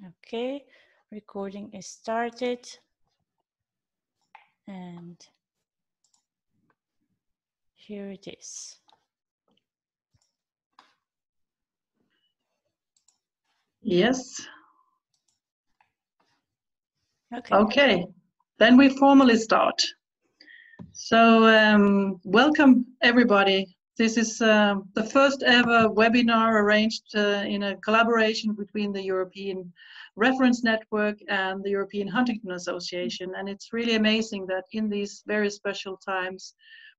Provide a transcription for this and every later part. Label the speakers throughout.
Speaker 1: Okay, recording is started. And here it is.
Speaker 2: Yes.
Speaker 1: Okay.
Speaker 2: Okay, then we formally start. So welcome everybody. This is the first ever webinar arranged in a collaboration between the European Reference Network and the European Huntington Association. And it's really amazing that in these very special times,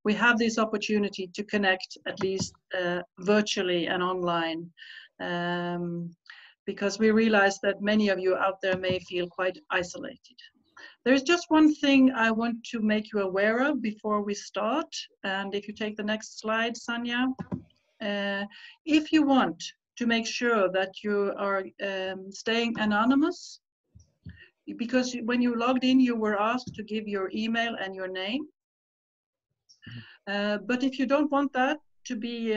Speaker 2: we have this opportunity to connect at least virtually and online. Because we realize that many of you out there may feel quite isolated. There's just one thing I want to make you aware of before we start. And if you take the next slide, Sanya, if you want to make sure that you are staying anonymous, because when you logged in, you were asked to give your email and your name. But if you don't want that to be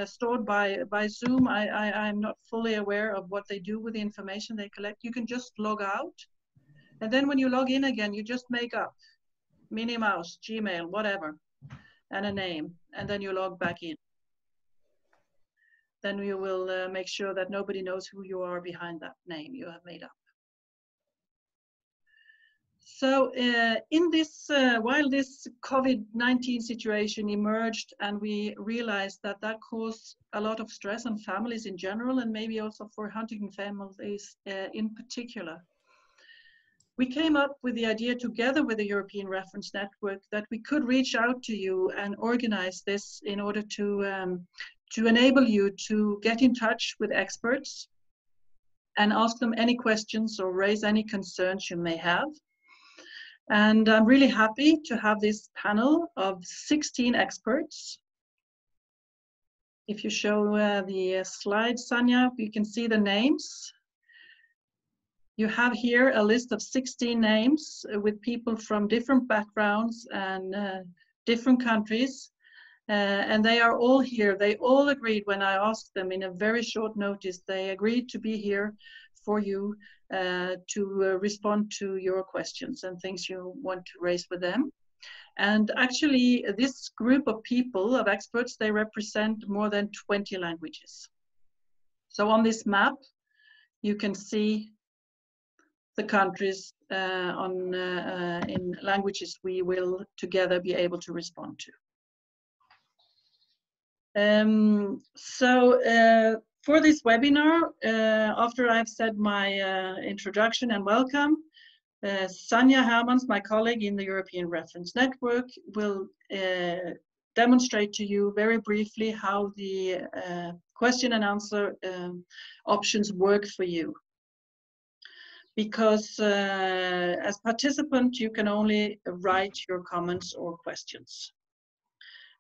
Speaker 2: stored by Zoom, I'm not fully aware of what they do with the information they collect. You can just log out. And then when you log in again, you just make up Minnie Mouse, Gmail, whatever, and a name, and then you log back in. Then you will make sure that nobody knows who you are behind that name you have made up. So in this, while this COVID-19 situation emerged and we realized that that caused a lot of stress on families in general and maybe also for Huntington families in particular, we came up with the idea together with the European Reference Network that we could reach out to you and organize this in order to enable you to get in touch with experts and ask them any questions or raise any concerns you may have. And I'm really happy to have this panel of 16 experts. If you show the slide, Sanya, you can see the names. You have here a list of 16 names with people from different backgrounds and different countries. And they are all here. They all agreed when I asked them in a very short notice, they agreed to be here for you to respond to your questions and things you want to raise with them. And actually, this group of people, of experts, they represent more than 20 languages. So on this map, you can see the countries in languages we will together be able to respond to. For this webinar, after I've said my introduction and welcome, Sanya Hermans, my colleague in the European Reference Network, will demonstrate to you very briefly how the question and answer options work for you. Because as participant, you can only write your comments or questions.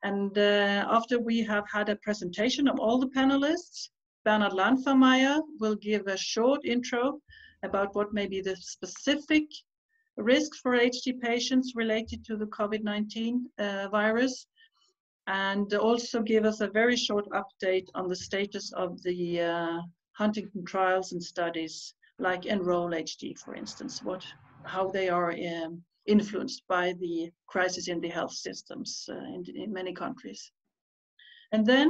Speaker 2: And after we have had a presentation of all the panelists, Bernard Landvermeyer will give a short intro about what may be the specific risks for HD patients related to the COVID-19 virus, and also give us a very short update on the status of the Huntington trials and studies, like Enroll-HD, for instance, how they are influenced by the crisis in the health systems in many countries. And then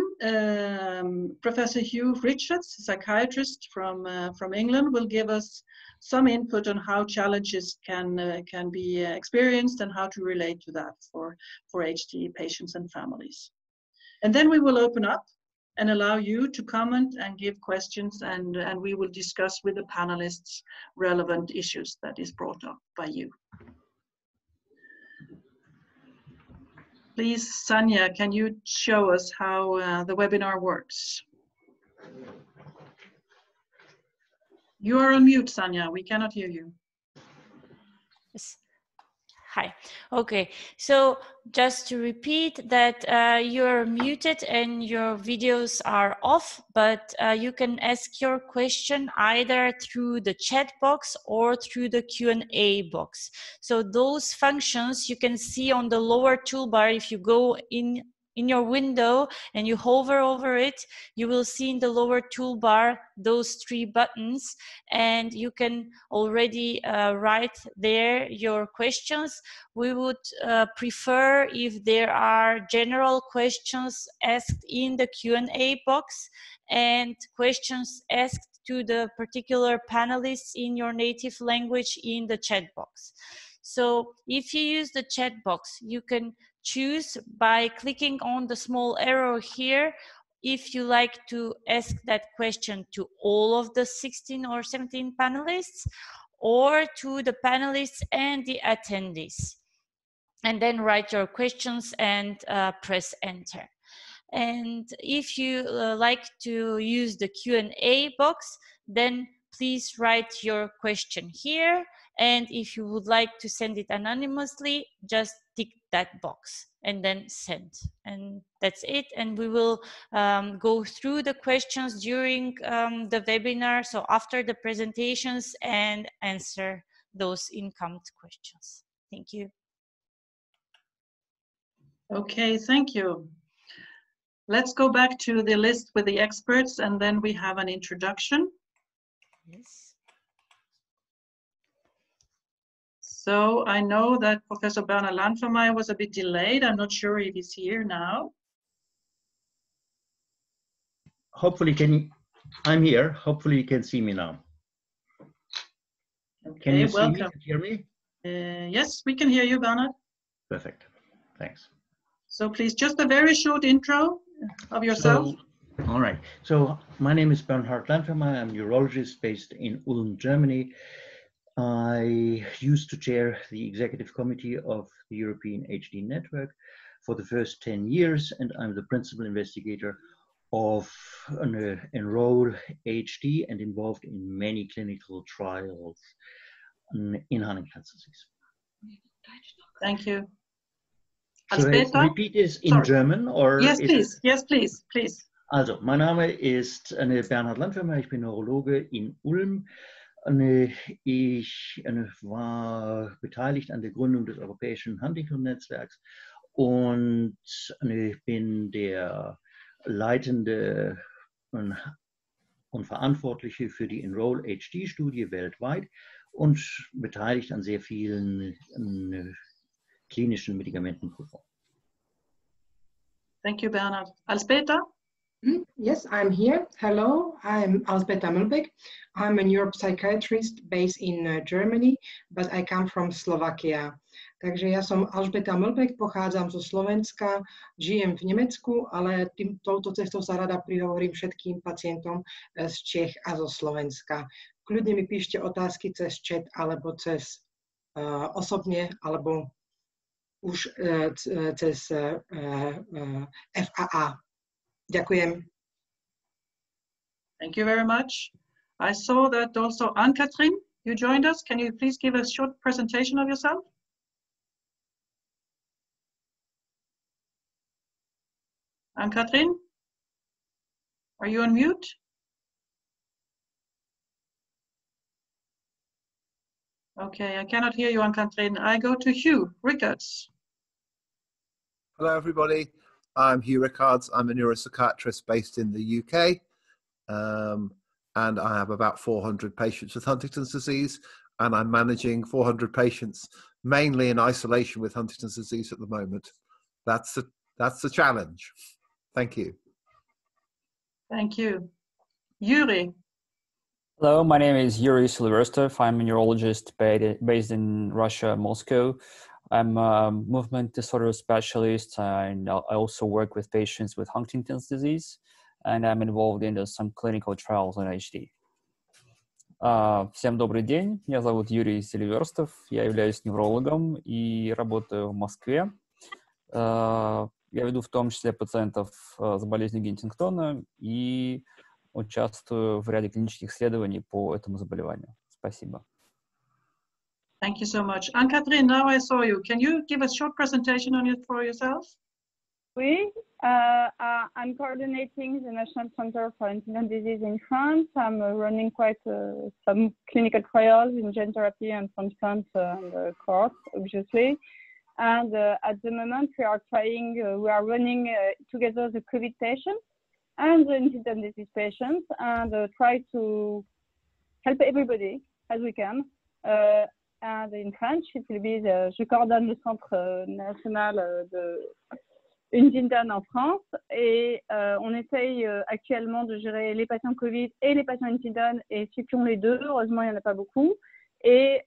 Speaker 2: Professor Hugh Richards, a psychiatrist from England, will give us some input on how challenges can be experienced and how to relate to that for HD patients and families. And then we will open up and allow you to comment and give questions, and we will discuss with the panelists relevant issues that is brought up by you. Please, Sanya, can you show us how the webinar works? You are on mute, Sanya. We cannot hear you.
Speaker 1: Yes. Hi. Okay, so just to repeat that you're muted and your videos are off, but you can ask your question either through the chat box or through the Q&A box. So those functions you can see on the lower toolbar if you go in in your window and you hover over it, you will see in the lower toolbar those 3 buttons, and you can already write there your questions. We would prefer if there are general questions asked in the Q&A box and questions asked to the particular panelists in your native language in the chat box. So if you use the chat box, you can choose by clicking on the small arrow here if you like to ask that question to all of the 16 or 17 panelists or to the panelists and the attendees. And then write your questions and press enter. And if you like to use the Q&A box, then please write your question here. And if you would like to send it anonymously, just tick that box and then send. And that's it. And we will go through the questions during the webinar, so after the presentations, and answer those incoming questions. Thank you.
Speaker 2: Okay, thank you. Let's go back to the list with the experts, and then we have an introduction.
Speaker 1: Yes.
Speaker 2: So I know that Professor Bernhard Landvermeyer was a bit delayed. I'm not sure if he's here now.
Speaker 3: Hopefully, I'm here. Hopefully you can see me now.
Speaker 2: Okay,
Speaker 3: can you
Speaker 2: welcome.
Speaker 3: see me? Can you hear me?
Speaker 2: Yes, we can hear you, Bernhard.
Speaker 3: Perfect. Thanks.
Speaker 2: So please, just a very short intro of yourself.
Speaker 3: All right. So my name is Bernhard Landvermeyer. I'm a neurologist based in Ulm, Germany. I used to chair the executive committee of the European HD network for the first 10 years, and I'm the principal investigator of Enroll HD and involved in many clinical trials in Huntington's disease.
Speaker 2: Thank you.
Speaker 3: Should I repeat this in German? Or
Speaker 2: yes, please. Yes, please. Please.
Speaker 3: Also, mein Name ist Bernhard Landvermeyer, ich bin Neurologe in Ulm. Ich war beteiligt an der Gründung des Europäischen Huntington-Netzwerks und bin der leitende und Verantwortliche für die Enroll-HD-Studie weltweit und beteiligt an sehr vielen klinischen Medikamentenprüfungen.
Speaker 2: Thank you, Bernhard. Alsbeta?
Speaker 4: Yes, I'm here. Hello, I'm Alsbeta Mulbeck. I'm a neuropsychiatrist based in Germany, but I come from Slovakia. Takže ja som Alžbeta Mulbeck, pochádzam zo Slovenska, žijem v Nemecku, ale touto cestou sa rada prihovorím všetkým pacientom z Čech a zo Slovenska. Kľudne mi píšte otázky cez chat alebo cez osobne, alebo už cez FAA. Ďakujem.
Speaker 2: Thank you very much. I saw that also Ann-Kathrin, you joined us. Can you please give a short presentation of yourself? Ann-Kathrin, are you on mute? Okay, I cannot hear you, Ann-Kathrin. I go to Hugh Rickards.
Speaker 5: Hello, everybody. I'm Hugh Rickards. I'm a neuropsychiatrist based in the UK, and I have about 400 patients with Huntington's disease, and I'm managing 400 patients mainly in isolation with Huntington's disease at the moment. That's the challenge. Thank you.
Speaker 2: Thank you. Yuri.
Speaker 6: Hello, my name is Yuri Silverstov. I'm a neurologist based in Russia, Moscow. I'm a movement disorder specialist, and I also work with patients with Huntington's disease, and I'm involved in some clinical trials on HD. Всем добрый день, меня зовут Юрий Селиверстов, я являюсь неврологом и работаю в Москве. Я веду в том числе пациентов с болезнью Гантингтона и участвую в ряде клинических исследований по этому заболеванию. Спасибо.
Speaker 2: Thank you so much. Ann-Kathrin, now I saw you. Can you give a short presentation on it for yourself?
Speaker 7: Oui, I'm coordinating the National Center for Huntington's Disease in France. I'm running quite some clinical trials in gene therapy and transplant and course, obviously. And at the moment, we are running together the COVID patients and the Huntington disease patients, and try to help everybody as we can. And in French, it will be je coordonne le Centre national de Huntington en France, et on essaye actuellement de gérer les patients Covid et les patients Huntington, et ceux qui ont les deux, heureusement il n'y en a pas beaucoup, et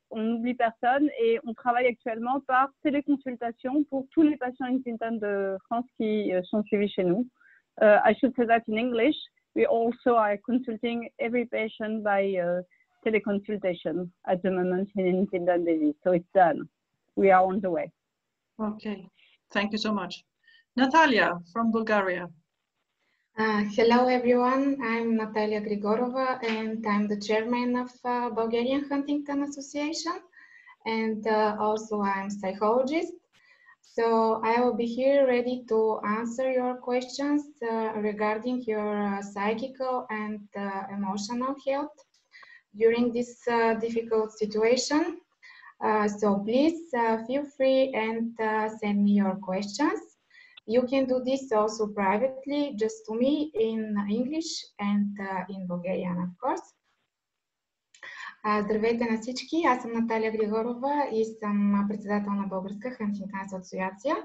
Speaker 7: on n'oublie personne, et on travaille actuellement par téléconsultation pour tous les patients Huntington de France qui sont suivis chez nous. I should say that in English. We also are consulting every patient by teleconsultation at the moment in Huntington disease, so it's done. We are on the way.
Speaker 2: Okay. Thank you so much. Natalia from Bulgaria.
Speaker 8: Hello, everyone. I'm Natalia Grigorova, and I'm the chairman of Bulgarian Huntington Association, and also I'm a psychologist. So I will be here ready to answer your questions regarding your psychical and emotional health during this difficult situation. So please feel free and send me your questions. You can do this also privately, just to me in English and in Bulgarian, of course. Здравейте на всички, аз съм Наталия Григорова и съм председател на Българска Хантингтън асоциация.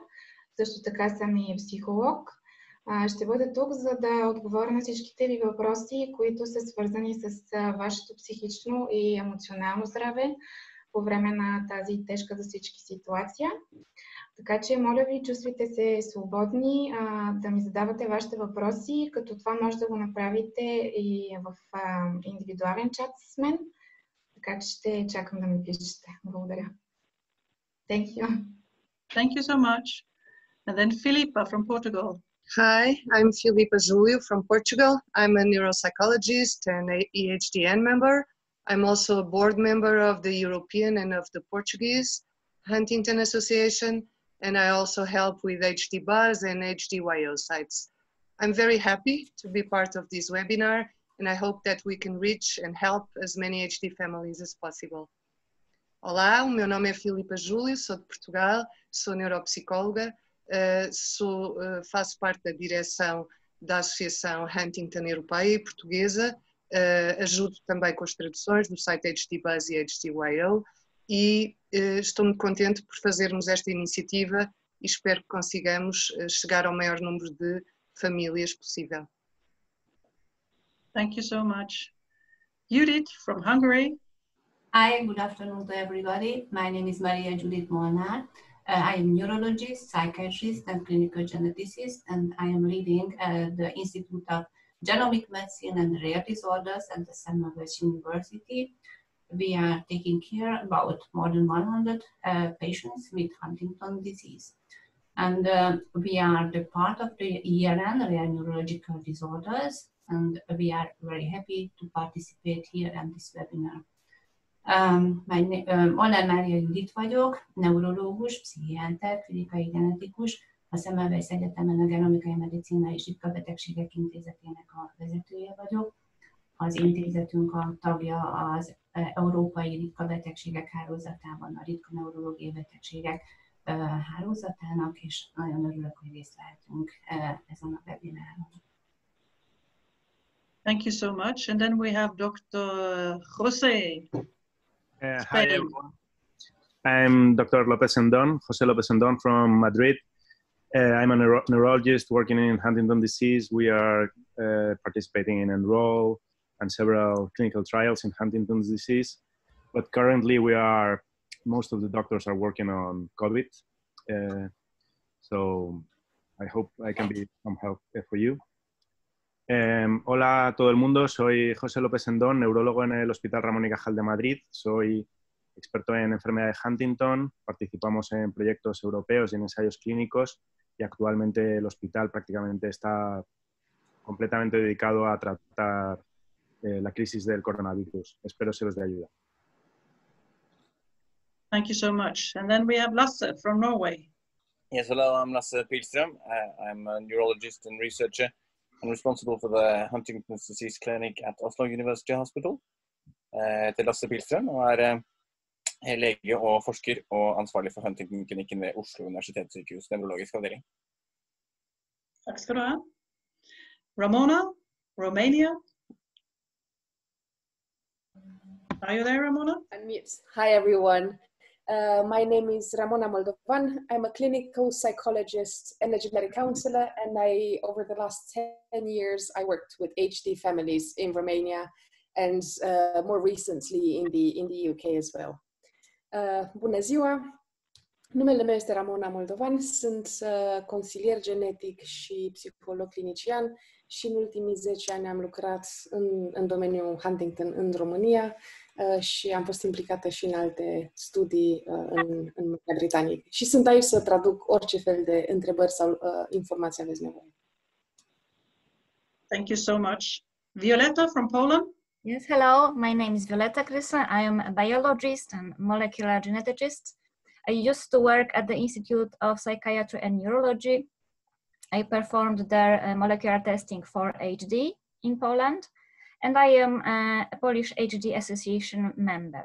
Speaker 8: Също така съм и психолог. Ще бъда тук, за да отговоря на всичките ви въпроси, които са свързани с вашето психично и емоционално здраве по време на тази тежка за всички ситуация. Така че, моля ви, чувствайте се свободни да ми задавате вашите въпроси, като това може да го направите и в индивидуален чат с мен. Така че ще чакам да ми пишете. Благодаря. Thank you.
Speaker 2: Thank you so much. And then Filipa from Portugal.
Speaker 9: Hi, I'm Filipa Julio from Portugal. I'm a neuropsychologist and a EHDN member. I'm also a board member of the European and of the Portuguese Huntington Association, and I also help with HD Buzz and HDYO sites. I'm very happy to be part of this webinar, and I hope that we can reach and help as many HD families as possible. Olá, o meu nome é Filipa Júlio, sou de Portugal, sou neuropsicóloga, faço parte da direção da Associação Huntington Europeia e Portuguesa, ajudo também com as traduções do site HD Buzz e HDYO, e estou muito contente por fazermos esta iniciativa e espero que consigamos chegar ao maior número de famílias possível.
Speaker 2: Thank you so much. Judith from Hungary.
Speaker 10: Hi, good afternoon to everybody. My name is Maria Judith Molnár. I am neurologist, psychiatrist, and clinical geneticist, and I am leading the Institute of Genomic Medicine and Rare Disorders at the Semmelweis University. We are taking care about more than 100 patients with Huntington disease. And we are the part of the ERN, Rare Neurological Disorders, and we are very happy to participate here in this webinar. Molnár Mária Judit vagyok, neurológus, pszichiáter, klinikai genetikus, a Semmelweis Egyetemen a Genomikai Medicina és Ritka Betegségek Intézetének a vezetője vagyok. Az intézetünk a tagja az Európai Ritka Betegségek Hálózatában, a ritka neurológiai betegségek hálózatának, és nagyon örülök, hogy részt vehetünk ezen a webináron.
Speaker 2: Thank you so much. And then we have Dr. José.
Speaker 11: Hi, everyone. I'm Dr. Lopez Endon, José Lopez Endon from Madrid. I'm a neurologist working in Huntington disease. We are participating in Enroll and several clinical trials in Huntington's disease. But currently most of the doctors are working on COVID. So I hope I can be some help for you. Hola a todo el mundo, soy José López Endón, neurólogo en el Hospital Ramón y Cajal de Madrid. Soy experto en enfermedad de Huntington, participamos en proyectos europeos y en ensayos clínicos y actualmente el hospital prácticamente está completamente dedicado a tratar la crisis del coronavirus. Espero seros de ayuda.
Speaker 2: Thank you so much. And then we have Lasse from Norway.
Speaker 12: Yes, hello, I'm Lasse Pilström. I'm a neurologist and researcher. I'm responsible for the Huntington's Disease Clinic at Oslo University Hospital. Til Lasse Pilström og lege og forsker og ansvarlig for Huntington-klinikken ved Oslo Universitetssykehus, nevrologisk avdeling.
Speaker 2: Takk skal du ha. Ramona, Romania. Are you there, Ramona?
Speaker 13: Unmute. Hi, everyone. My name is Ramona Moldovan. I'm a clinical psychologist and a genetic counselor, and over the last 10 years, I worked with HD families in Romania and more recently in the UK as well. Bună ziua! Numele meu este Ramona Moldovan, sunt consilier genetic și psiholog clinician și în ultimii 10 ani am lucrat în domeniul Huntington în România și am fost implicată și în alte studii în Marea Britanie. Și sunt aici să traduc orice fel de întrebări sau informații aveți nevoie.
Speaker 2: Thank you so much. Violetta from Poland.
Speaker 14: Yes, hello. My name is Violetta Krysa. I am a biologist and molecular geneticist. I used to work at the Institute of Psychiatry and Neurology. I performed their molecular testing for HD in Poland, and I am a Polish HD Association member.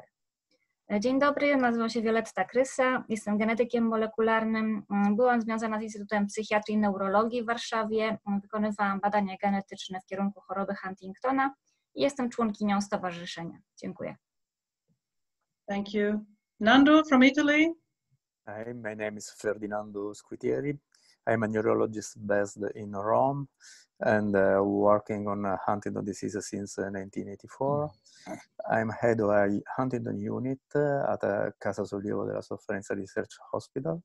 Speaker 14: Dzień dobry, nazywam się Violetta Krysa, jestem genetykiem molekularnym. Byłam związana z Instytutem Psychiatrii i Neurologii w Warszawie. Wykonywałam badania genetyczne w kierunku choroby Huntingtona i jestem członkinią stowarzyszenia. Dziękuję.
Speaker 2: Thank you. Nando from Italy.
Speaker 15: Hi, my name is Ferdinando Squitieri. I'm a neurologist based in Rome and working on Huntington disease since 1984. I'm head of a Huntington unit at Casa Sollievo della Sofferenza Research Hospital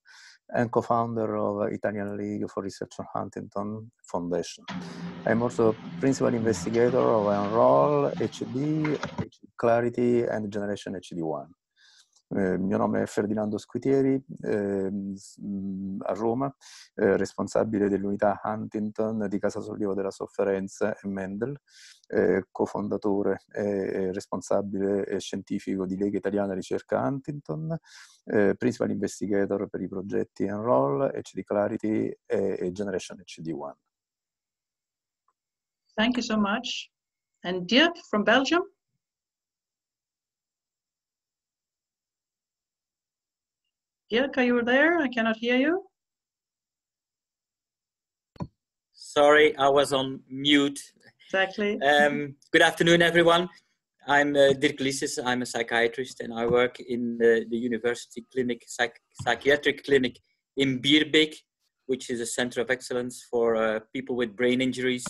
Speaker 15: and co-founder of Italian League for Research on Huntington Foundation. I'm also principal investigator of Enroll, HD, Clarity and Generation HD1. Il mio nome è Ferdinando Squitieri, a Roma, responsabile dell'unità Huntington di Casa Sollievo della Sofferenza e Mendel, cofondatore e responsabile scientifico di Lega Italiana Ricerca Huntington, principal investigator per i progetti Enroll, HD Clarity e Generation HD1.
Speaker 2: Thank you so much. And Dirk from Belgium. Dirk, are you there? I cannot hear you.
Speaker 16: Sorry, I was on mute.
Speaker 2: Exactly.
Speaker 16: Good afternoon, everyone. I'm Dirk Liesses. I'm a psychiatrist, and I work in the university clinic, psychiatric clinic in Bierbeek, which is a center of excellence for people with brain injuries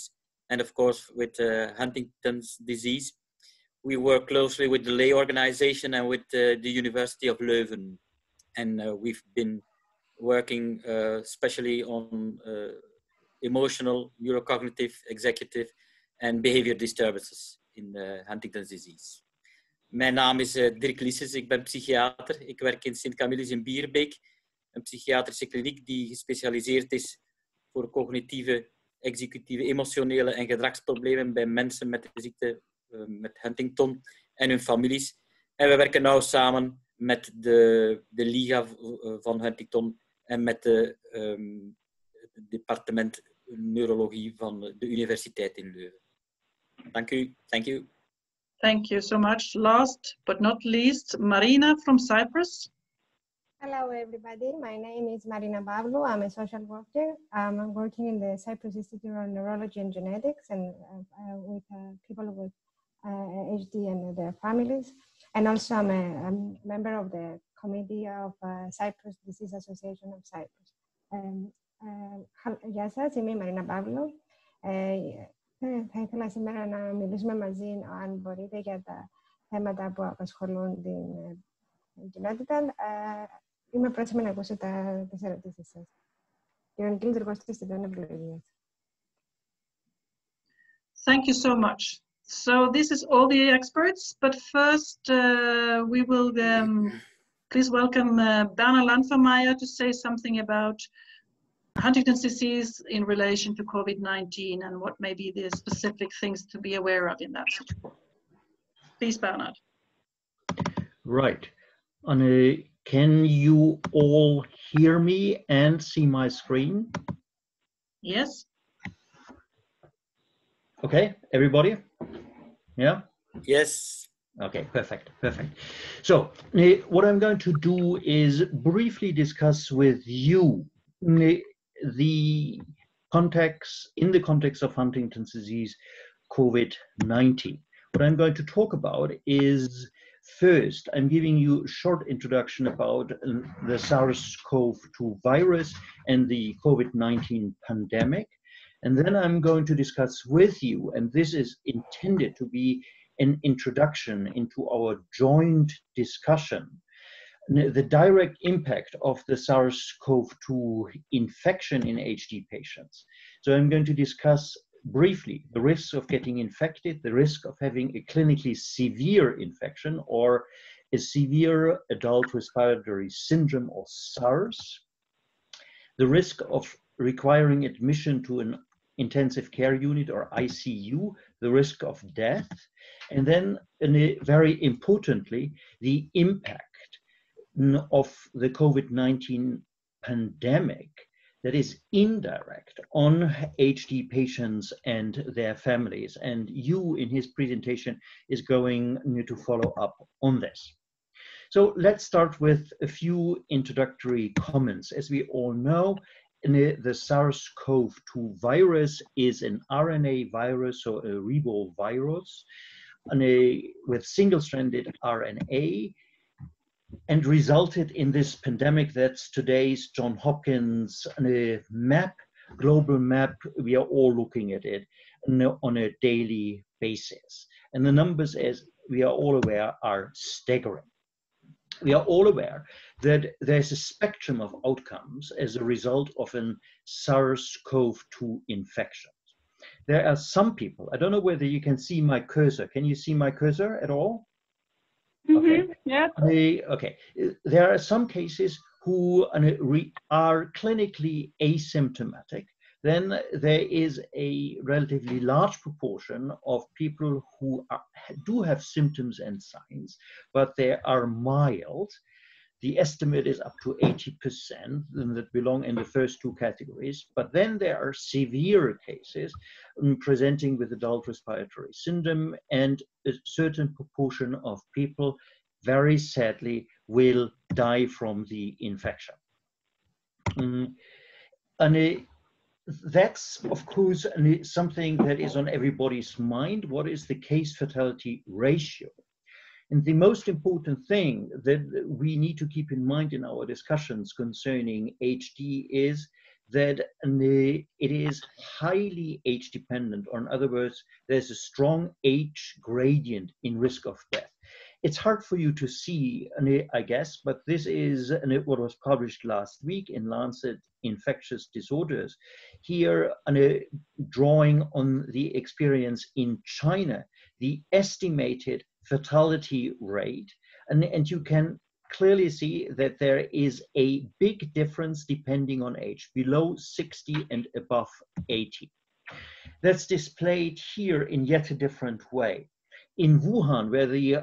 Speaker 16: and, of course, with Huntington's disease. We work closely with the lay organization and with the University of Leuven. And we've been working especially on emotional, neurocognitive, executive and behavior disturbances in Huntington's disease. Mijn naam is Dirk Liesses, ik ben psychiater. Ik werk in Sint-Camillus in Bierbeek, een psychiatrische kliniek die gespecialiseerd is voor cognitieve, executieve, emotionele en gedragsproblemen bij mensen met de ziekte met Huntington en hun families. En we werken nauw samen met de Liga van Huntington en met het departement neurologie van de universiteit in Leuven. Dank u. Thank you.
Speaker 2: Thank you so much. Last but not least, Marina from Cyprus.
Speaker 17: Hello, everybody. My name is Marina Pavlou. I'm a social worker. I'm working in the Cyprus Institute of Neurology and Genetics and with people with HD and their families. And also I'm a member of the committee of Cyprus Disease Association of Cyprus. Γεια σας, είμαι η Μαρίνα Παύλου. Θα ήθελα σήμερα να μιλήσουμε μαζί, αν μπορείτε, για τα θέματα που απασχολούν την κοινότητα. Είμαι πρόθυμη να ακούσω τις ερωτήσεις σας. Κοινωνική λειτουργός της ευλογίας.
Speaker 2: Thank you so much. So this is all the experts, but first we will please welcome Bernard Landvermeyer to say something about Huntington's disease in relation to COVID-19 and what may be the specific things to be aware of in that situation. Please, Bernard.
Speaker 3: Right. Can you all hear me and see my screen?
Speaker 2: Yes.
Speaker 3: Okay, everybody? Yeah?
Speaker 16: Yes.
Speaker 3: Okay, perfect, perfect. So what I'm going to do is briefly discuss with you the context, in the context of Huntington's disease, COVID-19. What I'm going to talk about is, first, I'm giving you a short introduction about the SARS-CoV-2 virus and the COVID-19 pandemic. And then I'm going to discuss with you, and this is intended to be an introduction into our joint discussion, the direct impact of the SARS-CoV-2 infection in HD patients. So I'm going to discuss briefly the risks of getting infected, the risk of having a clinically severe infection or a severe adult respiratory syndrome or SARS, the risk of requiring admission to an intensive care unit or ICU, the risk of death, and then very importantly, the impact of the COVID-19 pandemic that is indirect on HD patients and their families. And Yu, in his presentation, is going to follow up on this. So let's start with a few introductory comments. As we all know, the SARS-CoV-2 virus is an RNA virus, so a retrovirus, with single-stranded RNA, and resulted in this pandemic that's today's Johns Hopkins map, global map. We are all looking at it on a daily basis. And the numbers, as we are all aware, are staggering. We are all aware that there's a spectrum of outcomes as a result of an SARS-CoV-2 infection. There are some people, I don't know whether you can see my cursor. Can you see my cursor at all? Okay.
Speaker 7: Yeah.
Speaker 3: Okay. There are some cases who are clinically asymptomatic. Then there is a relatively large proportion of people who do have symptoms and signs, but they are mild. The estimate is up to 80% that belong in the first two categories. But then there are severe cases presenting with adult respiratory syndrome, and a certain proportion of people, very sadly, will die from the infection. And that's, of course, something that is on everybody's mind. What is the case fatality ratio? And the most important thing that we need to keep in mind in our discussions concerning HD is that it is highly age dependent, or in other words, there's a strong age gradient in risk of death. It's hard for you to see, I guess, but this is what was published last week in Lancet Infectious Disorders. Here, drawing on the experience in China, the estimated fatality rate, and you can clearly see that there is a big difference depending on age, below 60 and above 80. That's displayed here in yet a different way. In Wuhan, where the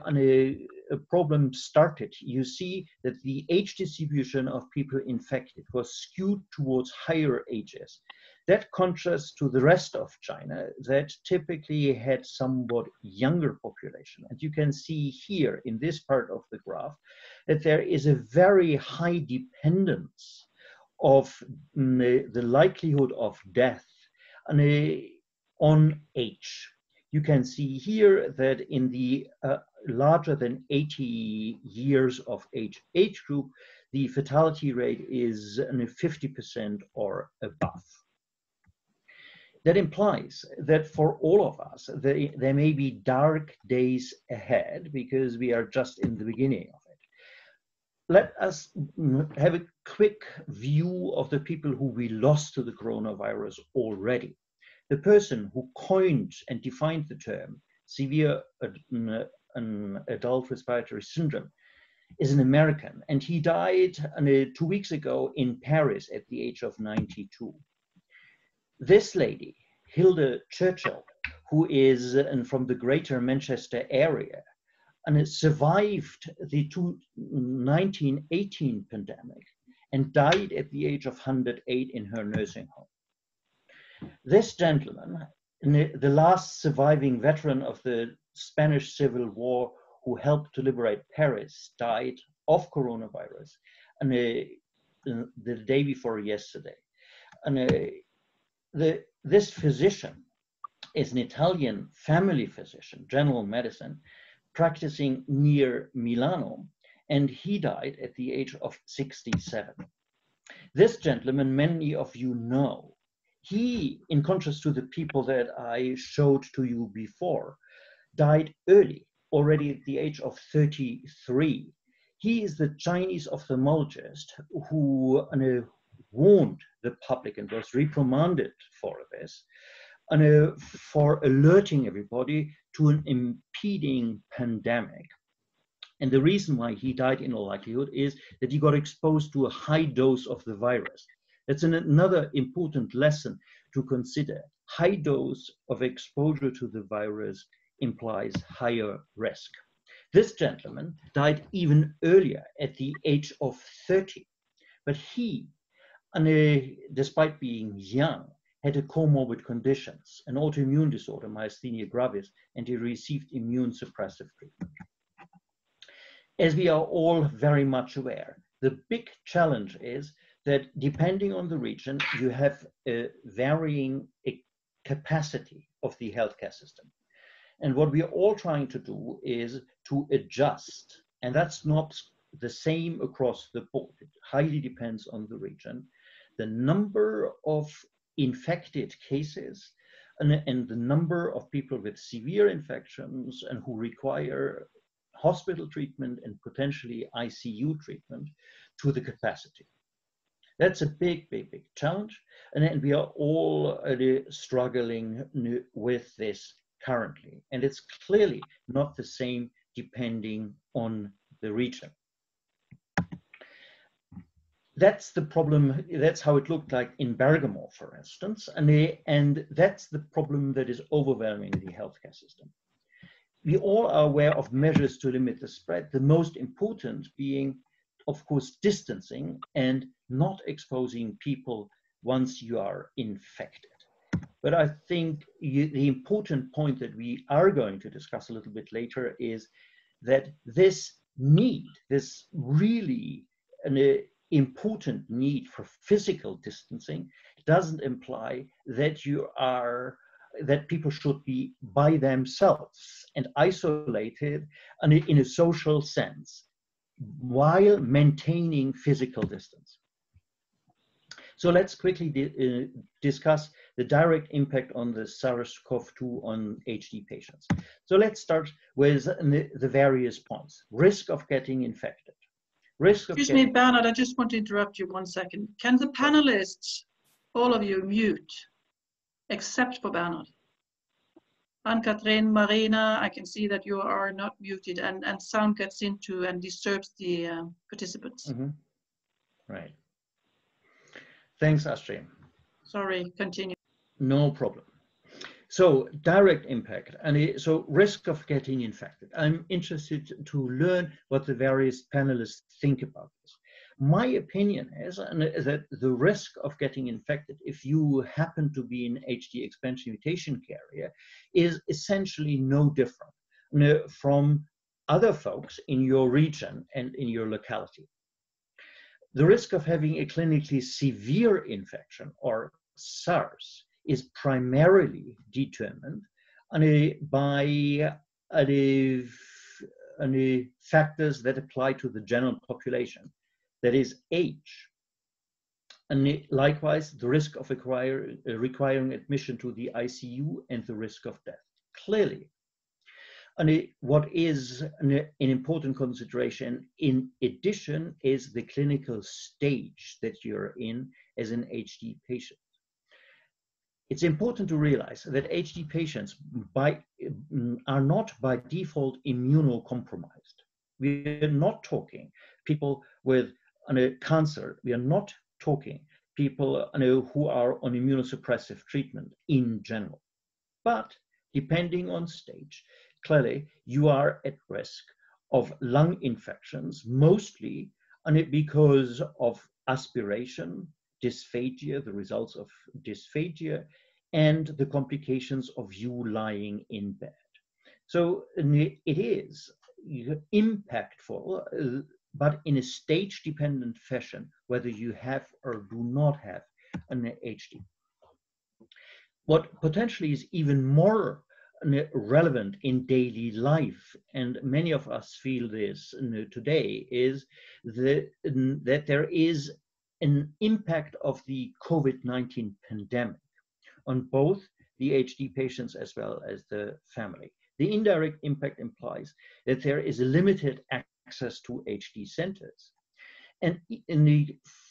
Speaker 3: problem started, you see that the age distribution of people infected was skewed towards higher ages. That contrasts to the rest of China that typically had somewhat younger population. And you can see here in this part of the graph that there is a very high dependence of the likelihood of death on age. You can see here that in the larger than 80 years of age group, the fatality rate is 50% or above. That implies that for all of us, there may be dark days ahead because we are just in the beginning of it. Let us have a quick view of the people who we lost to the coronavirus already. The person who coined and defined the term severe adult respiratory syndrome is an American, and he died 2 weeks ago in Paris at the age of 92. This lady, Hilda Churchill, who is from the greater Manchester area, and survived the 1918 pandemic and died at the age of 108 in her nursing home. This gentleman, the last surviving veteran of the Spanish Civil War, who helped to liberate Paris, died of coronavirus and, the day before yesterday. And this physician is an Italian family physician, general medicine, practicing near Milano, and he died at the age of 67. This gentleman, many of you know, he, in contrast to the people that I showed to you before, died early, already at the age of 33. He is the Chinese ophthalmologist who warned the public and was reprimanded for this, and for alerting everybody to an impending pandemic. And the reason why he died in all likelihood is that he got exposed to a high dose of the virus. That's another important lesson to consider. High dose of exposure to the virus implies higher risk. This gentleman died even earlier at the age of 30, but he, despite being young, had a comorbid conditions, an autoimmune disorder, myasthenia gravis, and he received immune suppressive treatment. As we are all very much aware, the big challenge is that depending on the region, you have a varying capacity of the healthcare system. And what we are all trying to do is to adjust, and that's not the same across the board. It highly depends on the region. The number of infected cases and the number of people with severe infections and who require hospital treatment and potentially ICU treatment to the capacity. That's a big, big, big challenge. And we are all struggling with this currently. And it's clearly not the same depending on the region. That's the problem. That's how it looked like in Bergamo, for instance. And that's the problem that is overwhelming the healthcare system. We all are aware of measures to limit the spread, the most important being, of course, distancing and not exposing people once you are infected. But I think the important point that we are going to discuss a little bit later is that this need, this really an important need for physical distancing doesn't imply that that people should be by themselves and isolated and in a social sense while maintaining physical distance. So let's quickly discuss the direct impact on the SARS-CoV-2 on HD patients. So let's start with the various points. Risk of getting infected.
Speaker 2: Excuse me, Bernard, I just want to interrupt you 1 second. Can the panelists, all of you, mute? Except for Bernard. Anne-Catherine, Marina, I can see that you are not muted, and sound gets into and disturbs the participants.
Speaker 3: Mm-hmm. Right. Thanks, Astrid.
Speaker 2: Sorry, continue.
Speaker 3: No problem. So direct impact, and so risk of getting infected. I'm interested to learn what the various panelists think about this. My opinion is that the risk of getting infected, if you happen to be an HD expansion mutation carrier, is essentially no different from other folks in your region and in your locality. The risk of having a clinically severe infection, or SARS, is primarily determined by factors that apply to the general population. That is age, and likewise the risk of requiring admission to the ICU and the risk of death. Clearly, and what is an important consideration in addition is the clinical stage that you're in as an HD patient. It's important to realize that HD patients are not by default immunocompromised. We're not talking people with cancer. We are not talking people who are on immunosuppressive treatment in general. But depending on stage, clearly you are at risk of lung infections, mostly because of aspiration, dysphagia, the results of dysphagia, and the complications of you lying in bed. So it is impactful, but in a stage-dependent fashion, whether you have or do not have an HD. What potentially is even more relevant in daily life, and many of us feel this today, is that there is an impact of the COVID-19 pandemic on both the HD patients as well as the family. The indirect impact implies that there is a limited access to HD centers. And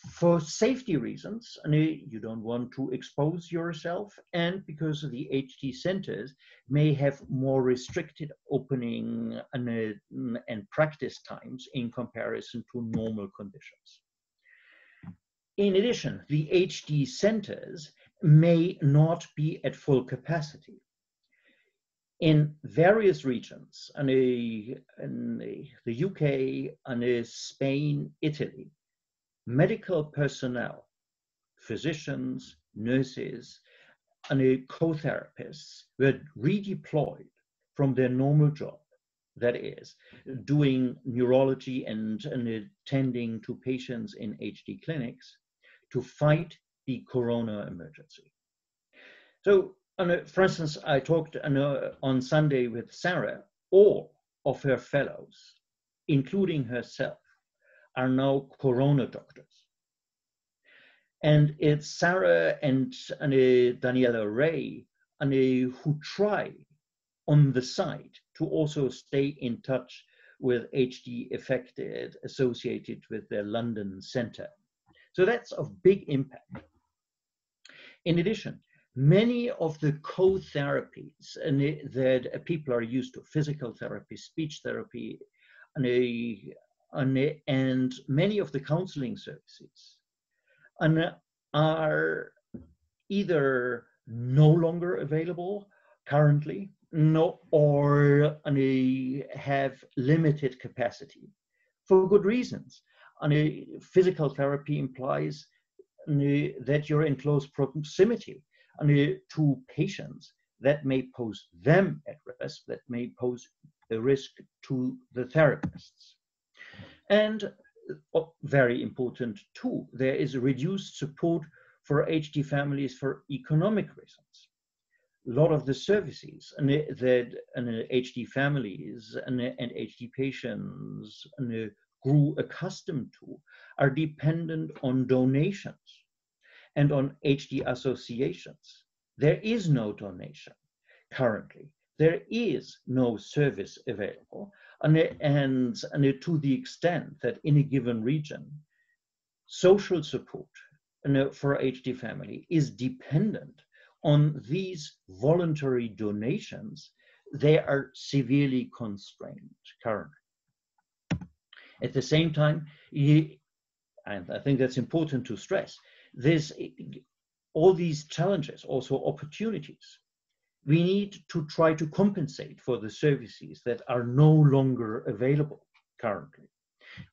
Speaker 3: for safety reasons, you don't want to expose yourself, and because the HD centers may have more restricted opening and practice times in comparison to normal conditions. In addition, the HD centers may not be at full capacity. In various regions, in the UK, and Spain, Italy, medical personnel, physicians, nurses, and co-therapists were redeployed from their normal job, that is, doing neurology and attending to patients in HD clinics, to fight the corona emergency. So, for instance, I talked on Sunday with Sarah. All of her fellows, including herself, are now corona doctors. And it's Sarah and Daniela Ray who try on the side to also stay in touch with HD affected associated with their London center. So that's of big impact. In addition, many of the co-therapies that people are used to, physical therapy, speech therapy, and many of the counseling services are either no longer available currently, or have limited capacity for good reasons. Physical therapy implies that you're in close proximity to patients that may pose them at risk, that may pose a risk to the therapists. And very important too, there is a reduced support for HD families for economic reasons. A lot of the services that HD families and HD patients grew accustomed to are dependent on donations and on HD associations. There is no donation currently. There is no service available. And to the extent that in a given region, social support for HD family is dependent on these voluntary donations, they are severely constrained currently. At the same time, and I think that's important to stress, all these challenges, also opportunities. We need to try to compensate for the services that are no longer available currently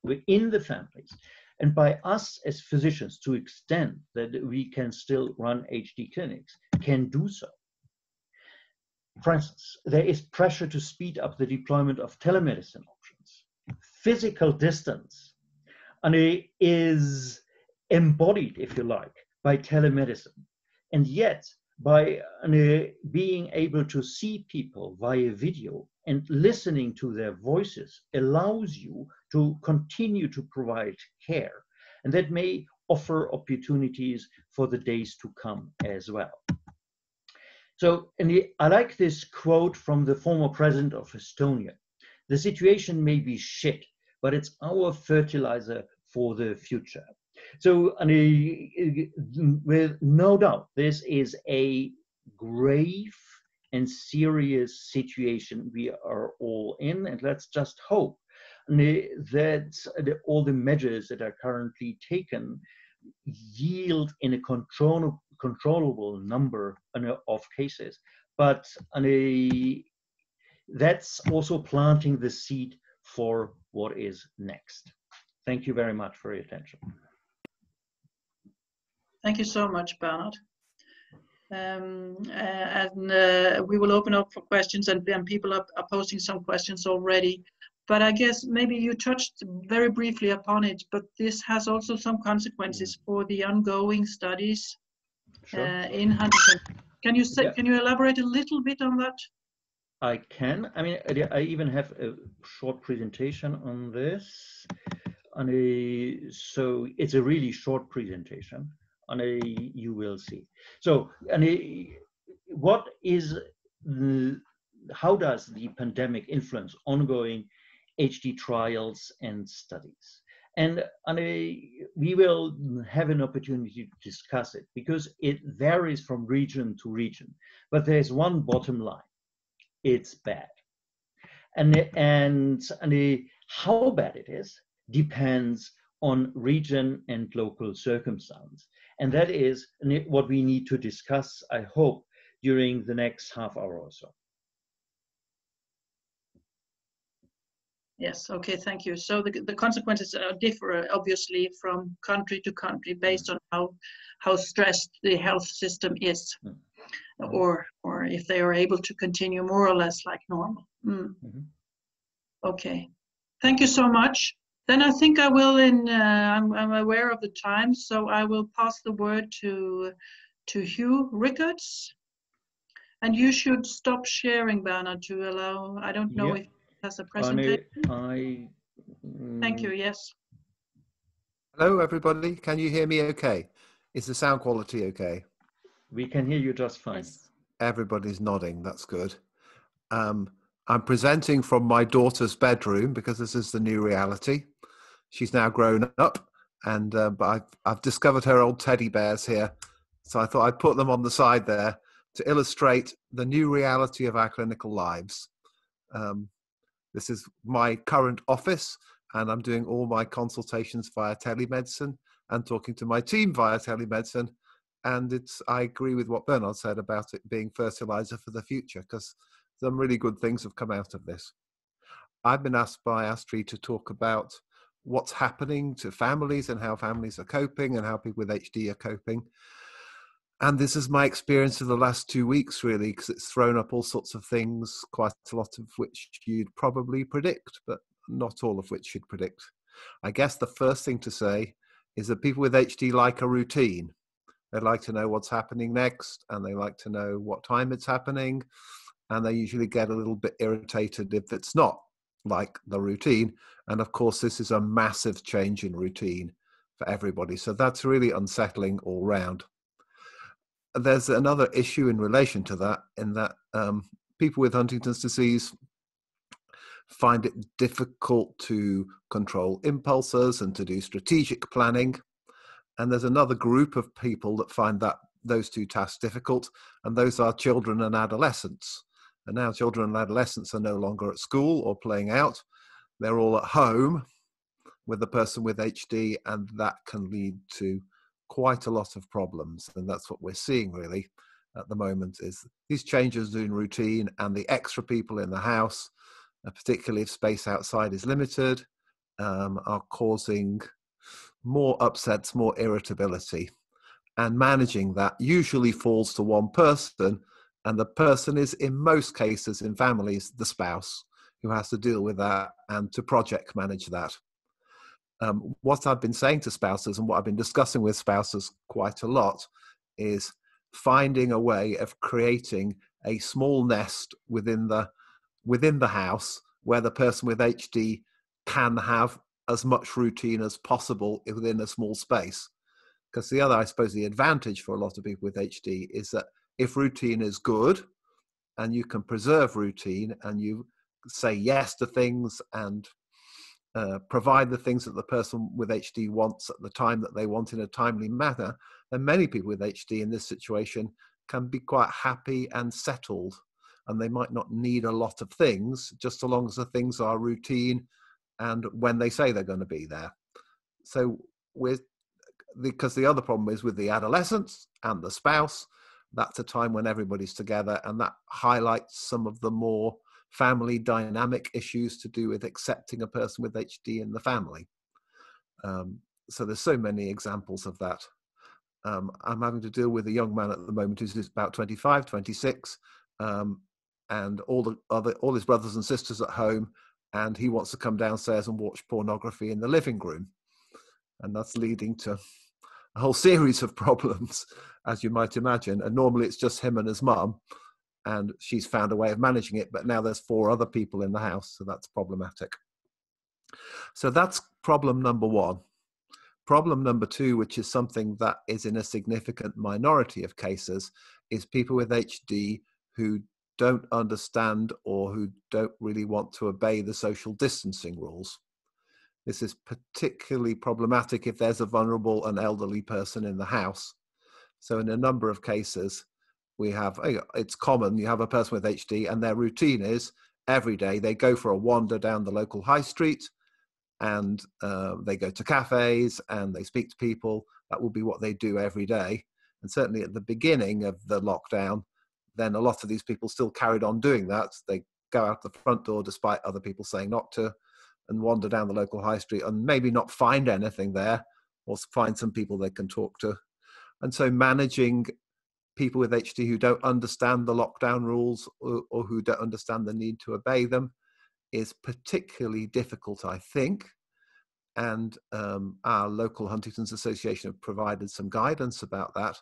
Speaker 3: within the families, and by us as physicians, to extent that we can still run HD clinics, can do so. For instance, there is pressure to speed up the deployment of telemedicine options. Physical distance is embodied, if you like, by telemedicine. And yet, by being able to see people via video and listening to their voices allows you to continue to provide care. And that may offer opportunities for the days to come as well. So, I like this quote from the former president of Estonia. The situation may be shit, but it's our fertilizer for the future. So, with no doubt, this is a grave and serious situation we are all in, and let's just hope that all the measures that are currently taken yield in a controllable number of cases. But that's also planting the seed for what is next. Thank you very much for your attention.
Speaker 2: Thank you so much, Bernard. We will open up for questions, and people are posting some questions already. But I guess maybe you touched very briefly upon it, but this has also some consequences for the ongoing studies in Huntington. Can you say, can you elaborate a little bit on that?
Speaker 3: I can. I mean, I even have a short presentation on this. So it's a really short presentation. You will see. So, what is how does the pandemic influence ongoing HD trials and studies? And we will have an opportunity to discuss it because it varies from region to region. But there's one bottom line: it's bad. And how bad it is depends on region and local circumstance. And that is what we need to discuss, I hope, during the next half hour or so.
Speaker 2: Yes, okay, thank you. So the consequences differ obviously from country to country based on how stressed the health system is, or if they are able to continue more or less like normal. Okay, thank you so much. Then I think I will, I'm aware of the time, so I will pass the word to Hugh Rickards. And you should stop sharing, Bernard, to allow, I don't know if it has a presentation. Thank you, yes.
Speaker 5: Hello, everybody. Can you hear me okay? Is the sound quality okay?
Speaker 3: We can hear you just fine.
Speaker 1: Yes.
Speaker 5: Everybody's nodding. That's good. I'm presenting from my daughter's bedroom because this is the new reality. She's now grown up, and but I've discovered her old teddy bears here. So I thought I'd put them on the side there to illustrate the new reality of our clinical lives. This is my current office, and I'm doing all my consultations via telemedicine and talking to my team via telemedicine. And I agree with what Bernard said about it being fertilizer for the future, because some really good things have come out of this. I've been asked by Astrid to talk about what's happening to families and how families are coping and how people with HD are coping. And this is my experience of the last 2 weeks, really, because it's thrown up all sorts of things, quite a lot of which you'd probably predict, but not all of which you'd predict. I guess the first thing to say is that people with HD like a routine. They like to know what's happening next, and they like to know what time it's happening, and they usually get a little bit irritated if it's not like the routine. And of course, this is a massive change in routine for everybody. So that's really unsettling all round. There's another issue in relation to that, in that people with Huntington's disease find it difficult to control impulses and to do strategic planning. And there's another group of people that find those two tasks difficult, and those are children and adolescents. And now children and adolescents are no longer at school or playing out. They're all at home with a person with HD, and that can lead to quite a lot of problems. And that's what we're seeing really at the moment, is these changes in routine and the extra people in the house, particularly if space outside is limited, are causing more upsets, more irritability. And managing that usually falls to one person, and the person is, in most cases in families, the spouse, who has to deal with that and to project manage that. What I've been saying to spouses, and what I've been discussing with spouses quite a lot, is finding a way of creating a small nest within the house where the person with HD can have as much routine as possible within a small space. Because the other, I suppose, the advantage for a lot of people with HD is that if routine is good and you can preserve routine and you say yes to things and provide the things that the person with HD wants at the time that they want in a timely manner, then many people with HD in this situation can be quite happy and settled, and they might not need a lot of things, just so long as the things are routine and when they say they're going to be there. So because the other problem is with the adolescents and the spouse, that's a time when everybody's together, and that highlights some of the more family dynamic issues to do with accepting a person with HD in the family. So there's so many examples of that. I'm having to deal with a young man at the moment who's about 25, 26, and all his brothers and sisters at home, and he wants to come downstairs and watch pornography in the living room. And that's leading to a whole series of problems, as you might imagine. And normally it's just him and his mum, and she's found a way of managing it, but now there's 4 other people in the house, so that's problematic. So that's problem number 1. Problem number 2, which is something that is in a significant minority of cases, is people with HD who don't understand or who don't really want to obey the social distancing rules. This is particularly problematic if there's a vulnerable and elderly person in the house. So in a number of cases, we have, it's common, you have a person with HD and their routine is every day they go for a wander down the local high street, and they go to cafes and they speak to people. That will be what they do every day. And certainly at the beginning of the lockdown, then a lot of these people still carried on doing that. They go out the front door despite other people saying not to, and wander down the local high street and maybe not find anything there, or find some people they can talk to. And so managing people with HD who don't understand the lockdown rules or who don't understand the need to obey them is particularly difficult, I think. And our local Huntington's Association have provided some guidance about that.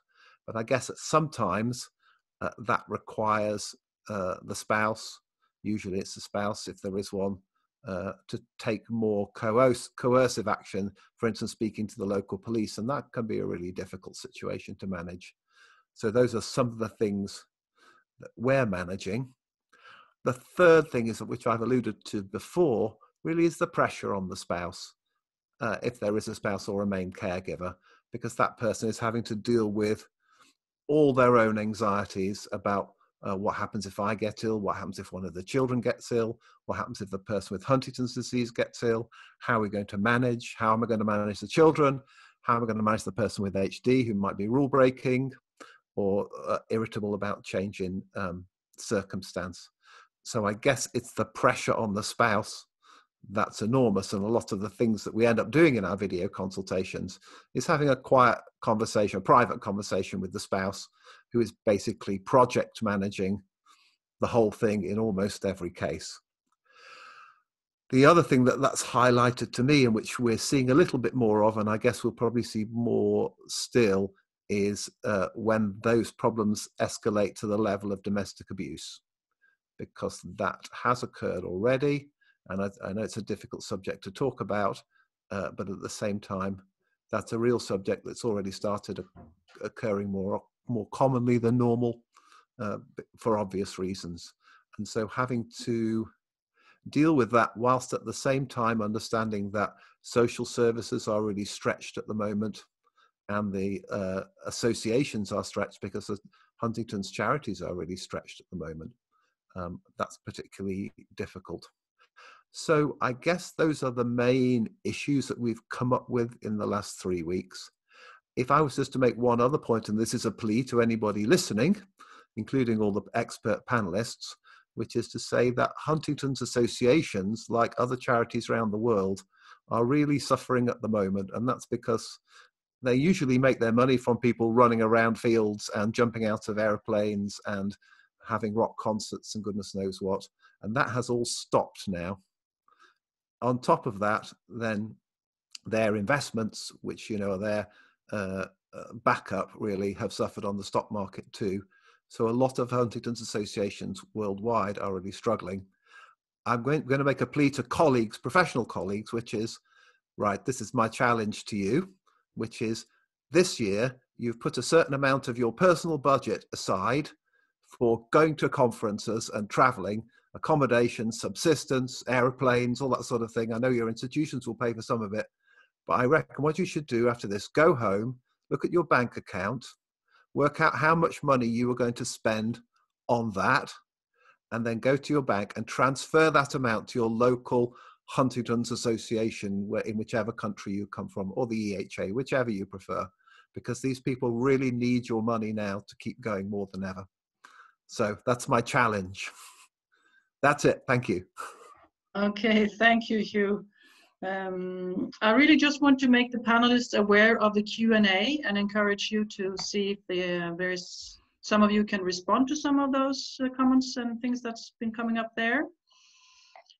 Speaker 5: But I guess that sometimes that requires the spouse, usually it's the spouse if there is one, to take more coercive action, for instance, speaking to the local police. And that can be a really difficult situation to manage. So those are some of the things that we're managing. The third thing is, which I've alluded to before, really is the pressure on the spouse, if there is a spouse or a main caregiver, because that person is having to deal with all their own anxieties about what happens if I get ill, what happens if one of the children gets ill, what happens if the person with Huntington's disease gets ill, how are we going to manage, how am I going to manage the children, how am I going to manage the person with HD who might be rule breaking or irritable about change in circumstance. So I guess it's the pressure on the spouse that's enormous. And a lot of the things that we end up doing in our video consultations is having a quiet conversation, a private conversation with the spouse, who is basically project managing the whole thing in almost every case. The other thing that's highlighted to me, and which we're seeing a little bit more of, and I guess we'll probably see more still, is when those problems escalate to the level of domestic abuse, because that has occurred already. And I know it's a difficult subject to talk about, but at the same time, that's a real subject that's already started occurring more commonly than normal for obvious reasons. And so having to deal with that whilst at the same time understanding that social services are really stretched at the moment, and the associations are stretched because the Huntington's charities are really stretched at the moment. That's particularly difficult. So I guess those are the main issues that we've come up with in the last 3 weeks. If I was just to make one other point, and this is a plea to anybody listening, including all the expert panelists, which is to say that Huntington's associations, like other charities around the world, are really suffering at the moment. And that's because they usually make their money from people running around fields and jumping out of airplanes and having rock concerts and goodness knows what. And that has all stopped now. On top of that, then their investments, which are their backup, really have suffered on the stock market too. So a lot of Huntington's associations worldwide are really struggling. I'm going to make a plea to colleagues, professional colleagues, which is, right, this is my challenge to you, which is this year you've put a certain amount of your personal budget aside for going to conferences and traveling, accommodation, subsistence, aeroplanes, all that sort of thing. I know your institutions will pay for some of it, but I reckon what you should do after this, go home, look at your bank account, work out how much money you are going to spend on that, and then go to your bank and transfer that amount to your local Huntington's Association in whichever country you come from, or the EHA, whichever you prefer, because these people really need your money now to keep going more than ever. So that's my challenge. That's it. Thank you.
Speaker 2: Okay, thank you, Hugh. I really just want to make the panelists aware of the Q&A and encourage you to see if there's some of you can respond to some of those comments and things that's been coming up there.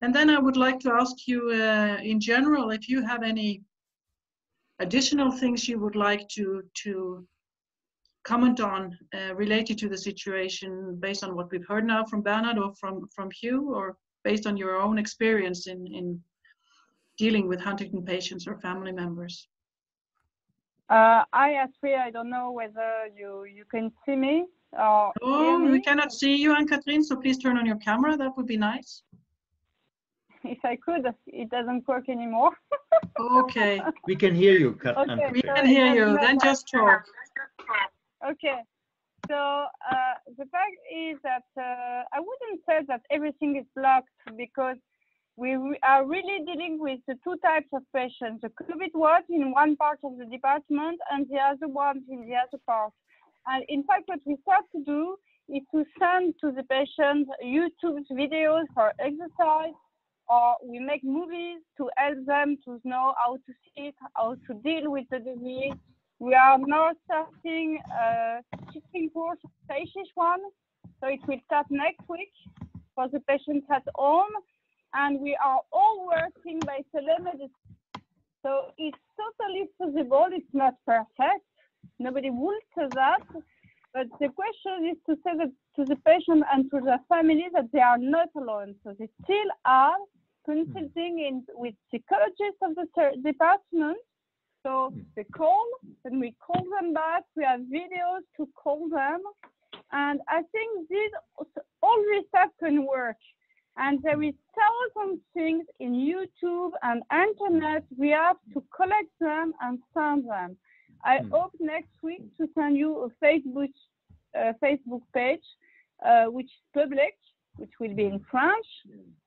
Speaker 2: And then I would like to ask you in general if you have any additional things you would like to comment on related to the situation based on what we've heard now from Bernard or from Hugh, or based on your own experience in dealing with Huntington patients or family members.
Speaker 7: I don't know whether you can see me or hear me.
Speaker 2: We cannot see you, Anne-Catherine, so please turn on your camera. That would be nice.
Speaker 7: If I could, it doesn't work anymore.
Speaker 2: Okay.
Speaker 3: We can hear you,
Speaker 7: okay,
Speaker 2: we can hear you. Then just talk.
Speaker 7: Okay. So the fact is that I wouldn't say that everything is blocked, because we are really dealing with the two types of patients, the COVID ones in one part of the department and the other ones in the other part. And in fact, what we start to do is to send to the patient YouTube videos for exercise, or we make movies to help them to know how to see it, how to deal with the disease. We are now starting a teaching course, Stage 1, so it will start next week for the patients at home. And we are all working by telemedicine. So it's totally feasible. It's not perfect. Nobody will say that. But the question is to say that to the patient and to the family that they are not alone. So they still are consulting with psychologists of the department. So they call, and we call them back. We have videos to call them. And I think all this stuff can work. And there is thousands of things in YouTube and internet. We have to collect them and send them. I hope next week to send you a Facebook page, which is public, which will be in French,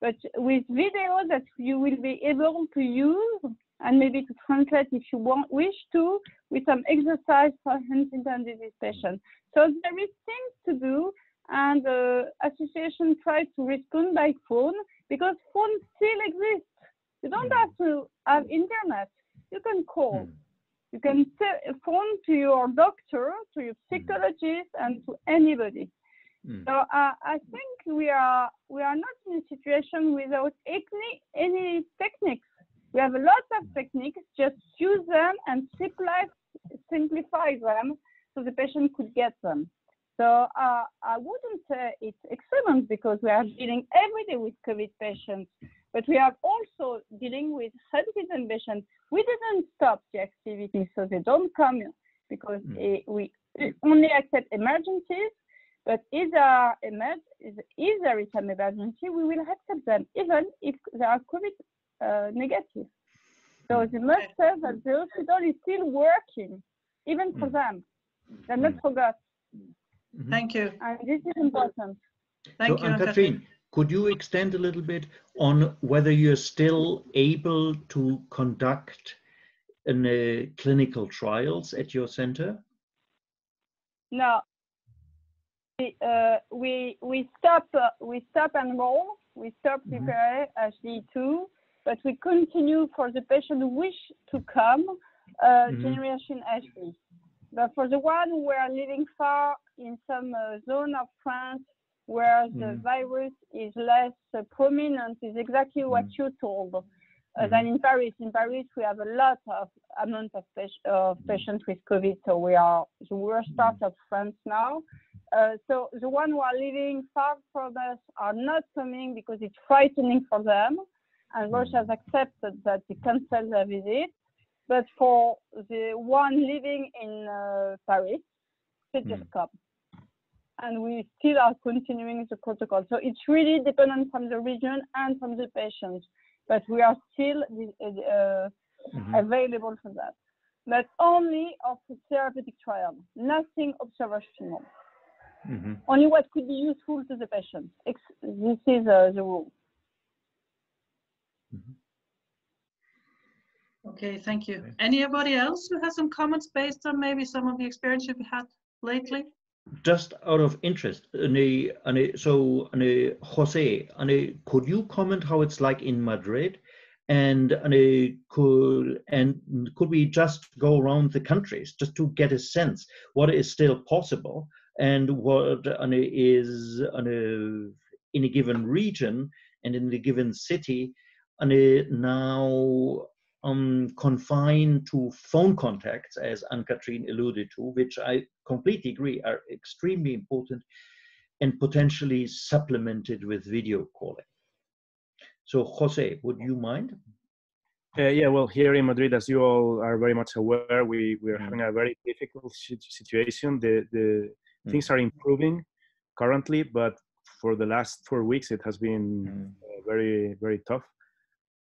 Speaker 7: but with videos that you will be able to use and maybe to translate if you wish to, with some exercise for Huntington disease patients. So there is things to do. And the association tried to respond by phone, because phone still exists. You don't have to have internet. You can call. You can phone to your doctor, to your psychologist, and to anybody. So I think we are not in a situation without any techniques. We have a lot of techniques. Just use them and simplify them so the patient could get them. So I wouldn't say it's excellent, because we are dealing every day with COVID patients, but we are also dealing with Huntington patients. We didn't stop the activity, so they don't come, because we only accept emergencies, but if there is some emergency, we will accept them, even if they are COVID negative. So they must say that the hospital is still working, even for them. They're not forgot.
Speaker 2: Thank you.
Speaker 7: And this is important.
Speaker 2: Thank you,
Speaker 3: Anne-Catherine, could you extend a little bit on whether you're still able to conduct clinical trials at your center?
Speaker 7: No. We stop enroll. We stop prepare HD2, but we continue for the patient who wish to come generation HD. But for the one who are living far in some zone of France where the virus is less prominent, is exactly what you told, than in Paris. In Paris, we have a lot of amount of patients with COVID, so we are the worst part of France now. So the one who are living far from us are not coming because it's frightening for them, and Roche has accepted that they cancel their visit. But for the one living in Paris, they just come. And we still are continuing the protocol. So it's really dependent from the region and from the patients. But we are still available for that. But only of a therapeutic trial, nothing observational. Only what could be useful to the patient. This is the rule.
Speaker 2: Okay, thank you. Anybody else who has some comments based on maybe some of the experience you've had lately?
Speaker 3: Just out of interest, Jose, could you comment how it's like in Madrid? And could we just go around the countries just to get a sense what is still possible and what is in a given region and in the given city, now confined to phone contacts, as Ann-Kathrin alluded to, which I completely agree are extremely important and potentially supplemented with video calling. So, Jose, would you mind?
Speaker 11: Yeah, well, here in Madrid, as you all are very much aware, we are having a very difficult situation. The things are improving currently, but for the last 4 weeks, it has been very, very tough.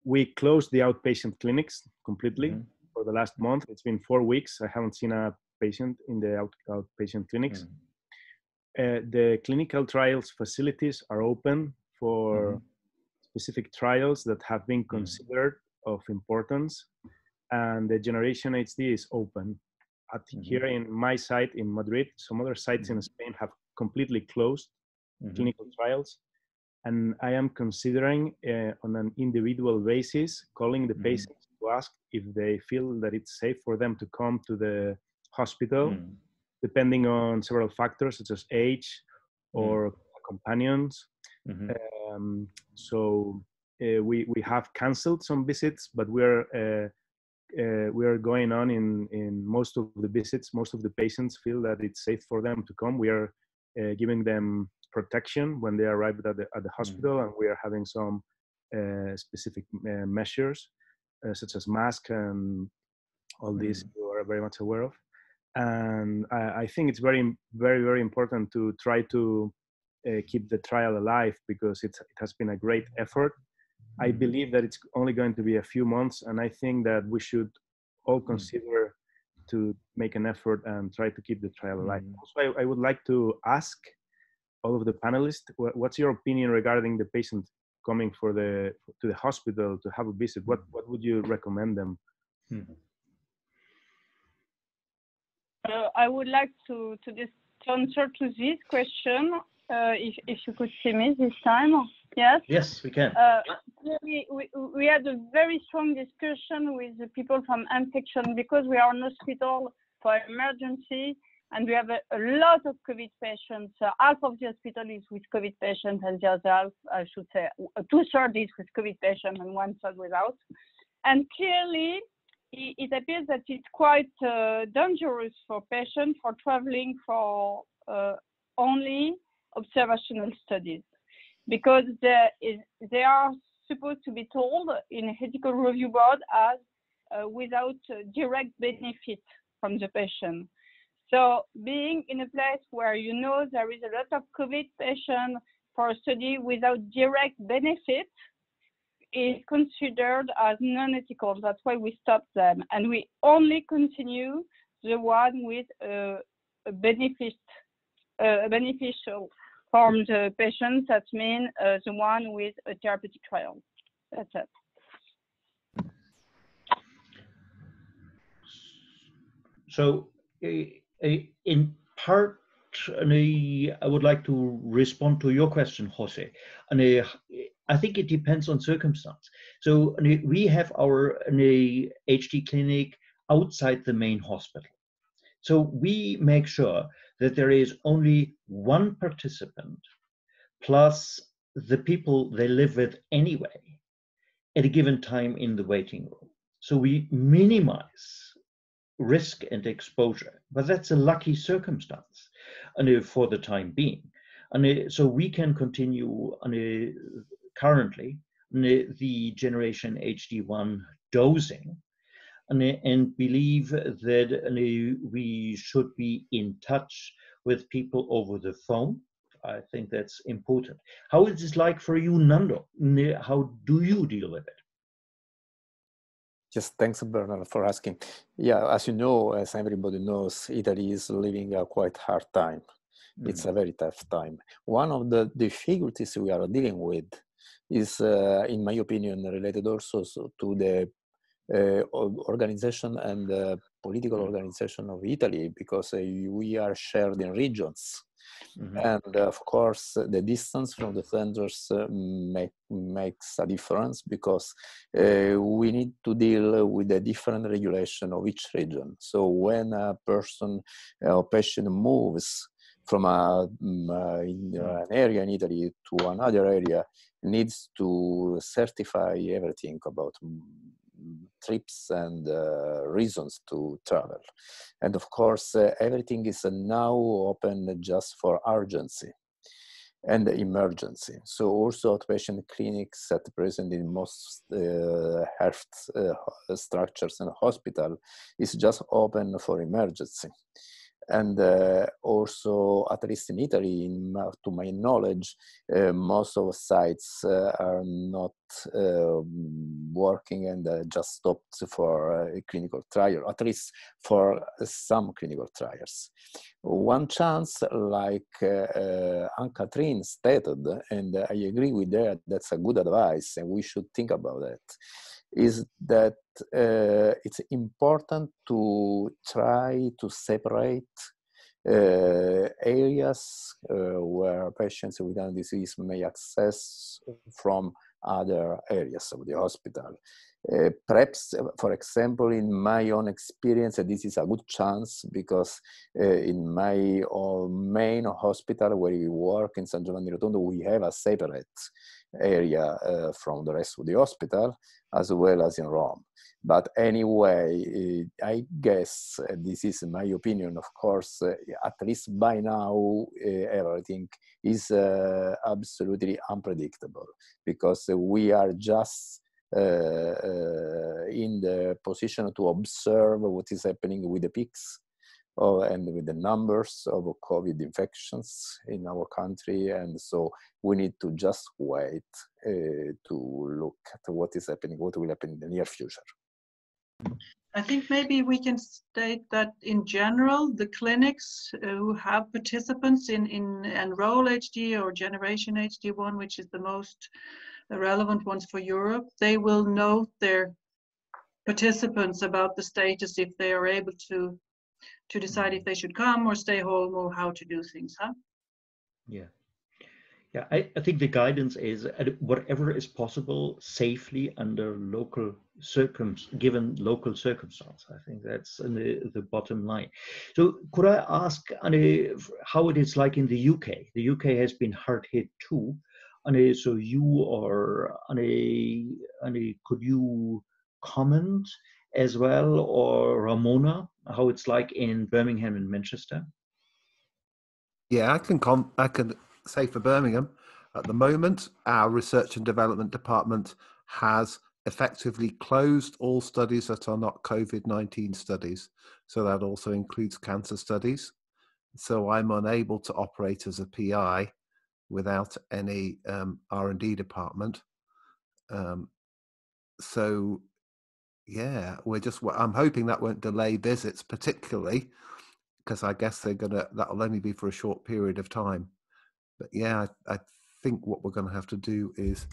Speaker 11: We closed the outpatient clinics completely for the last month. It's been 4 weeks. I haven't seen a patient in the outpatient clinics. The clinical trials facilities are open for specific trials that have been considered of importance, and the Generation HD is open. Here in my site in Madrid, some other sites in Spain have completely closed clinical trials, and I am considering on an individual basis calling the patients to ask if they feel that it's safe for them to come to the hospital, depending on several factors such as age or companions. We have canceled some visits, but we are going on in most of the visits. Most of the patients feel that it's safe for them to come. We are giving them protection when they arrive at the hospital, and we are having some specific measures such as mask and all these you are very much aware of. And I think it's very, very, very important to try to keep the trial alive, because it has been a great effort. I believe that it's only going to be a few months, and I think that we should all consider to make an effort and try to keep the trial alive. Also, I would like to ask all of the panelists, what's your opinion regarding the patient coming to the hospital to have a visit? What would you recommend them?
Speaker 7: I would like to answer to this question. If you could see me this time. Yes?
Speaker 3: Yes, we can.
Speaker 7: We had a very strong discussion with the people from infection, because we are an hospital for emergency, and we have a lot of COVID patients. Half of the hospital is with COVID patients, and the other half, I should say, 2/3 is with COVID patients and 1/3 without. And clearly, it appears that it's quite dangerous for patients for traveling for only observational studies, because they are supposed to be told in a ethical review board as without direct benefit from the patient. So being in a place where you know there is a lot of COVID patients for a study without direct benefit is considered as non-ethical. That's why we stopped them, and we only continue the one with a beneficial for the patients. That means the one with a therapeutic trial. That's it.
Speaker 3: So, in part, I would like to respond to your question, Jose. And I think it depends on circumstance. So we have our HD clinic outside the main hospital. So we make sure that there is only one participant plus the people they live with anyway at a given time in the waiting room. So we minimize risk and exposure, but that's a lucky circumstance for the time being. And so we can continue currently the Generation HD1 dosing, and believe that we should be in touch with people over the phone. I think that's important. How is this like for you, Nando? How do you deal with it?
Speaker 15: Yes, thanks, Bernard, for asking. Yeah, as you know, as everybody knows, Italy is living a quite hard time. It's a very tough time. One of the difficulties we are dealing with is, in my opinion, related also to the organization and political organization of Italy, because we are shared in regions. And of course, the distance from the centers makes a difference, because we need to deal with the different regulation of each region. So when a person or patient moves from an area in Italy to another area needs to certify everything about trips and reasons to travel. And of course, everything is now open just for urgency and emergency. So also outpatient clinics at present in most health structures and hospital is just open for emergency. And also, at least in Italy, to my knowledge, most of the sites are not working and just stopped for a clinical trial, at least for some clinical trials. One chance, like Anne-Catherine stated, and I agree with that, that's a good advice, and we should think about that, is that it's important to try to separate areas where patients with lung disease may access from other areas of the hospital. Perhaps, for example, in my own experience, this is a good chance because in my main hospital where we work in San Giovanni Rotondo, we have a separate area from the rest of the hospital, as well as in Rome. But anyway, I guess, this is my opinion, of course, at least by now, everything is absolutely unpredictable because we are just in the position to observe what is happening with the peaks and with the numbers of COVID infections in our country. And so we need to just wait to look at what is happening, what will happen in the near future.
Speaker 2: I think maybe we can state that in general, the clinics who have participants in Enroll HD or Generation HD1, which is the most relevant ones for Europe, they will note their participants about the status if they are able to decide if they should come or stay home or how to do things, huh?
Speaker 3: Yeah. Yeah, I think the guidance is whatever is possible safely under given local circumstance. I think that's the bottom line. So could I ask how it is like in the UK? The UK has been hard hit too. So you are, could you comment as well, or Ramona, how it's like in Birmingham and Manchester?
Speaker 5: Yeah, I can say for Birmingham, at the moment, our research and development department has effectively closed all studies that are not COVID-19 studies. So that also includes cancer studies. So I'm unable to operate as a PI without any R&D department. So yeah, I'm hoping that won't delay visits, particularly because I guess that'll only be for a short period of time. But yeah, I think what we're going to have to do is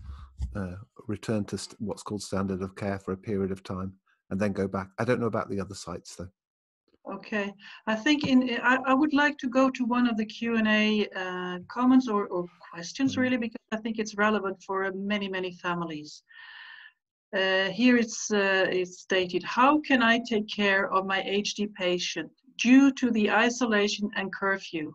Speaker 5: return to what's called standard of care for a period of time and then go back. I don't know about the other sites though.
Speaker 2: Okay, I think I would like to go to one of the Q&A comments or questions really, because I think it's relevant for many, many families. Here it's stated, how can I take care of my HD patient due to the isolation and curfew,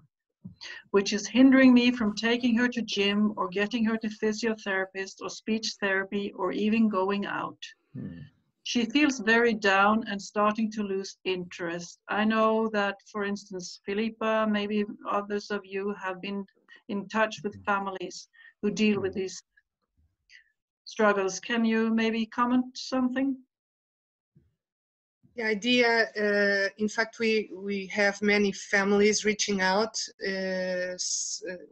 Speaker 2: which is hindering me from taking her to gym or getting her to physiotherapist or speech therapy or even going out. She feels very down and starting to lose interest. I know that, for instance, Philippa, maybe others of you have been in touch with families who deal with these struggles. Can you maybe comment something?
Speaker 9: The idea, in fact, we have many families reaching out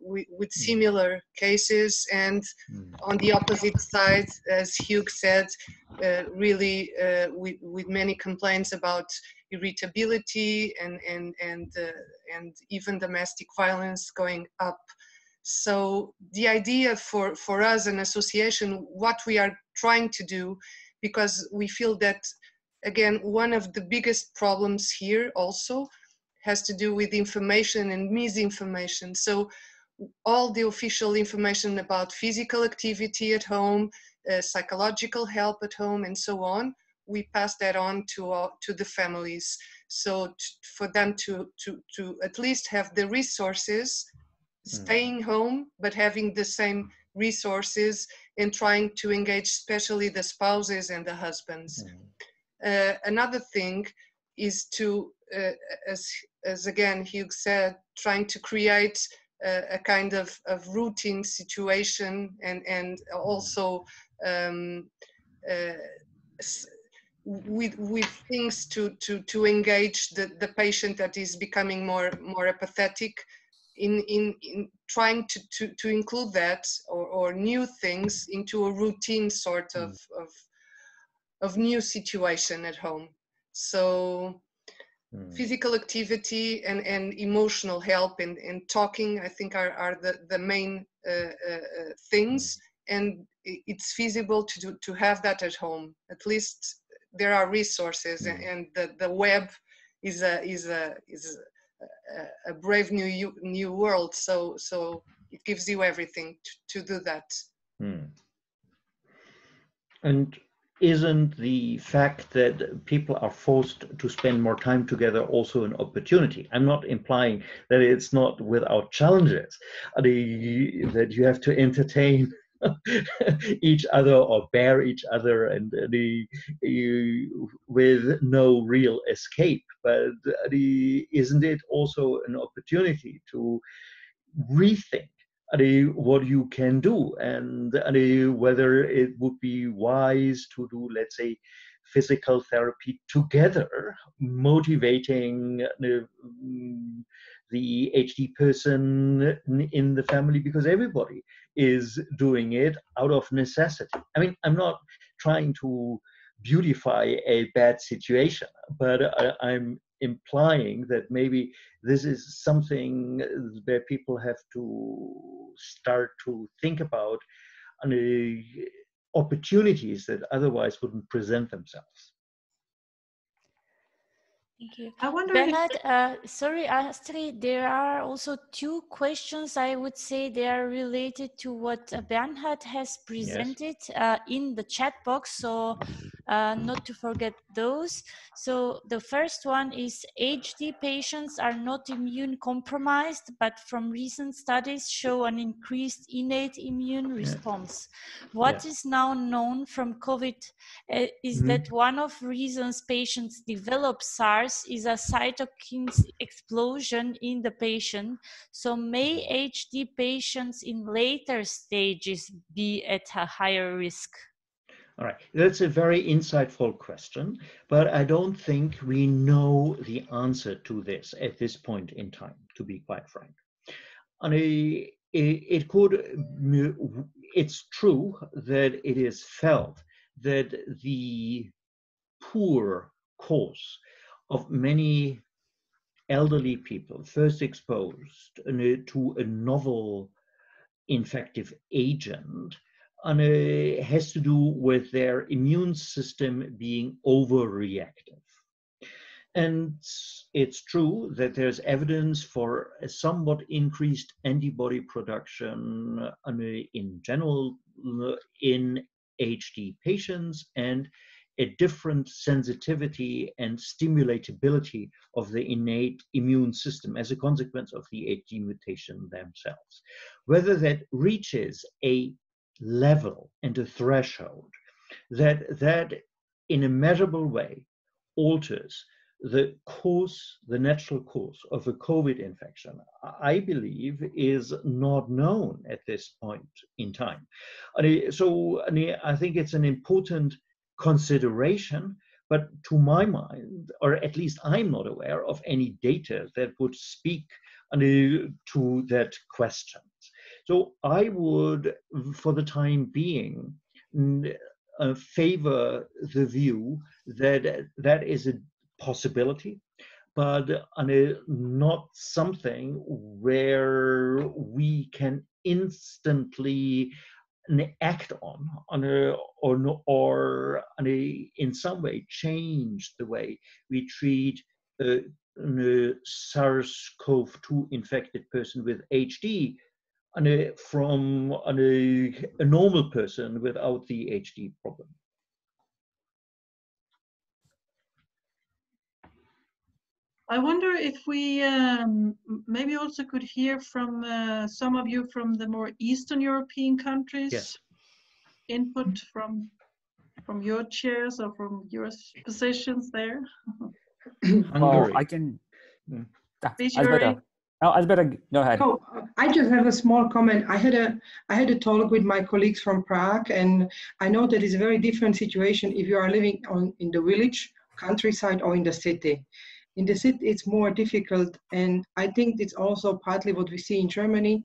Speaker 9: with similar cases, and on the opposite side, as Hugh said, really with many complaints about irritability and even domestic violence going up. So the idea for us, an association, what we are trying to do, because we feel that, again, one of the biggest problems here also has to do with information and misinformation. So all the official information about physical activity at home, psychological help at home, and so on, we pass that on to the families. So for them to at least have the resources, staying home, but having the same resources and trying to engage especially the spouses and the husbands. Another thing is to, as again Hugh said, trying to create a kind of routine situation and also with things to engage the patient that is becoming more apathetic, in trying to include that or new things into a routine sort of new situation at home. So physical activity and emotional help and talking, I think, are the main things, and it's feasible to have that at home. At least there are resources, and the web is a brave new world. So it gives you everything to do that.
Speaker 3: And isn't the fact that people are forced to spend more time together also an opportunity? I'm not implying that it's not without challenges, that you have to entertain each other or bear each other and with no real escape. But isn't it also an opportunity to rethink what you can do, and whether it would be wise to do, let's say, physical therapy together, motivating the HD person in the family, because everybody is doing it out of necessity. I mean, I'm not trying to beautify a bad situation, but I'm implying that maybe this is something where people have to start to think about opportunities that otherwise wouldn't present themselves.
Speaker 1: Thank you.
Speaker 2: I wonder
Speaker 1: Bernhard, sorry, Astrid, there are also two questions. I would say they are related to what Bernhard has presented in the chat box, so not to forget those. So the first one is HD patients are not immune compromised, but from recent studies show an increased innate immune response. What is now known from COVID is that one of reasons patients develop SARS is a cytokine explosion in the patient. So may HD patients in later stages be at a higher risk?
Speaker 3: All right, that's a very insightful question, but I don't think we know the answer to this at this point in time, to be quite frank. And it's true that it is felt that the poor course of many elderly people first exposed to a novel infective agent has to do with their immune system being overreactive. And it's true that there's evidence for a somewhat increased antibody production in general in HD patients, and a different sensitivity and stimulatability of the innate immune system as a consequence of the HD mutation themselves. Whether that reaches a level and a threshold that in a measurable way alters the course, the natural course of a COVID infection, I believe is not known at this point in time. So I think it's an important consideration, but to my mind, or at least I'm not aware of any data that would speak to that question. So I would, for the time being, favor the view that that is a possibility, but not something where we can instantly act on or in some way change the way we treat a SARS-CoV-2 infected person with HD from a normal person without the HD problem.
Speaker 2: I wonder if we maybe also could hear from some of you from the more Eastern European countries.
Speaker 3: Yes.
Speaker 2: Input from your chairs or from your positions there.
Speaker 6: Well, I can.
Speaker 2: Please,
Speaker 6: Alberta. No, Alberta, go ahead.
Speaker 4: Oh, I just have a small comment. I had a talk with my colleagues from Prague, and I know that it's a very different situation if you are living in the village, countryside, or in the city. In the city, it's more difficult, and I think it's also partly what we see in Germany,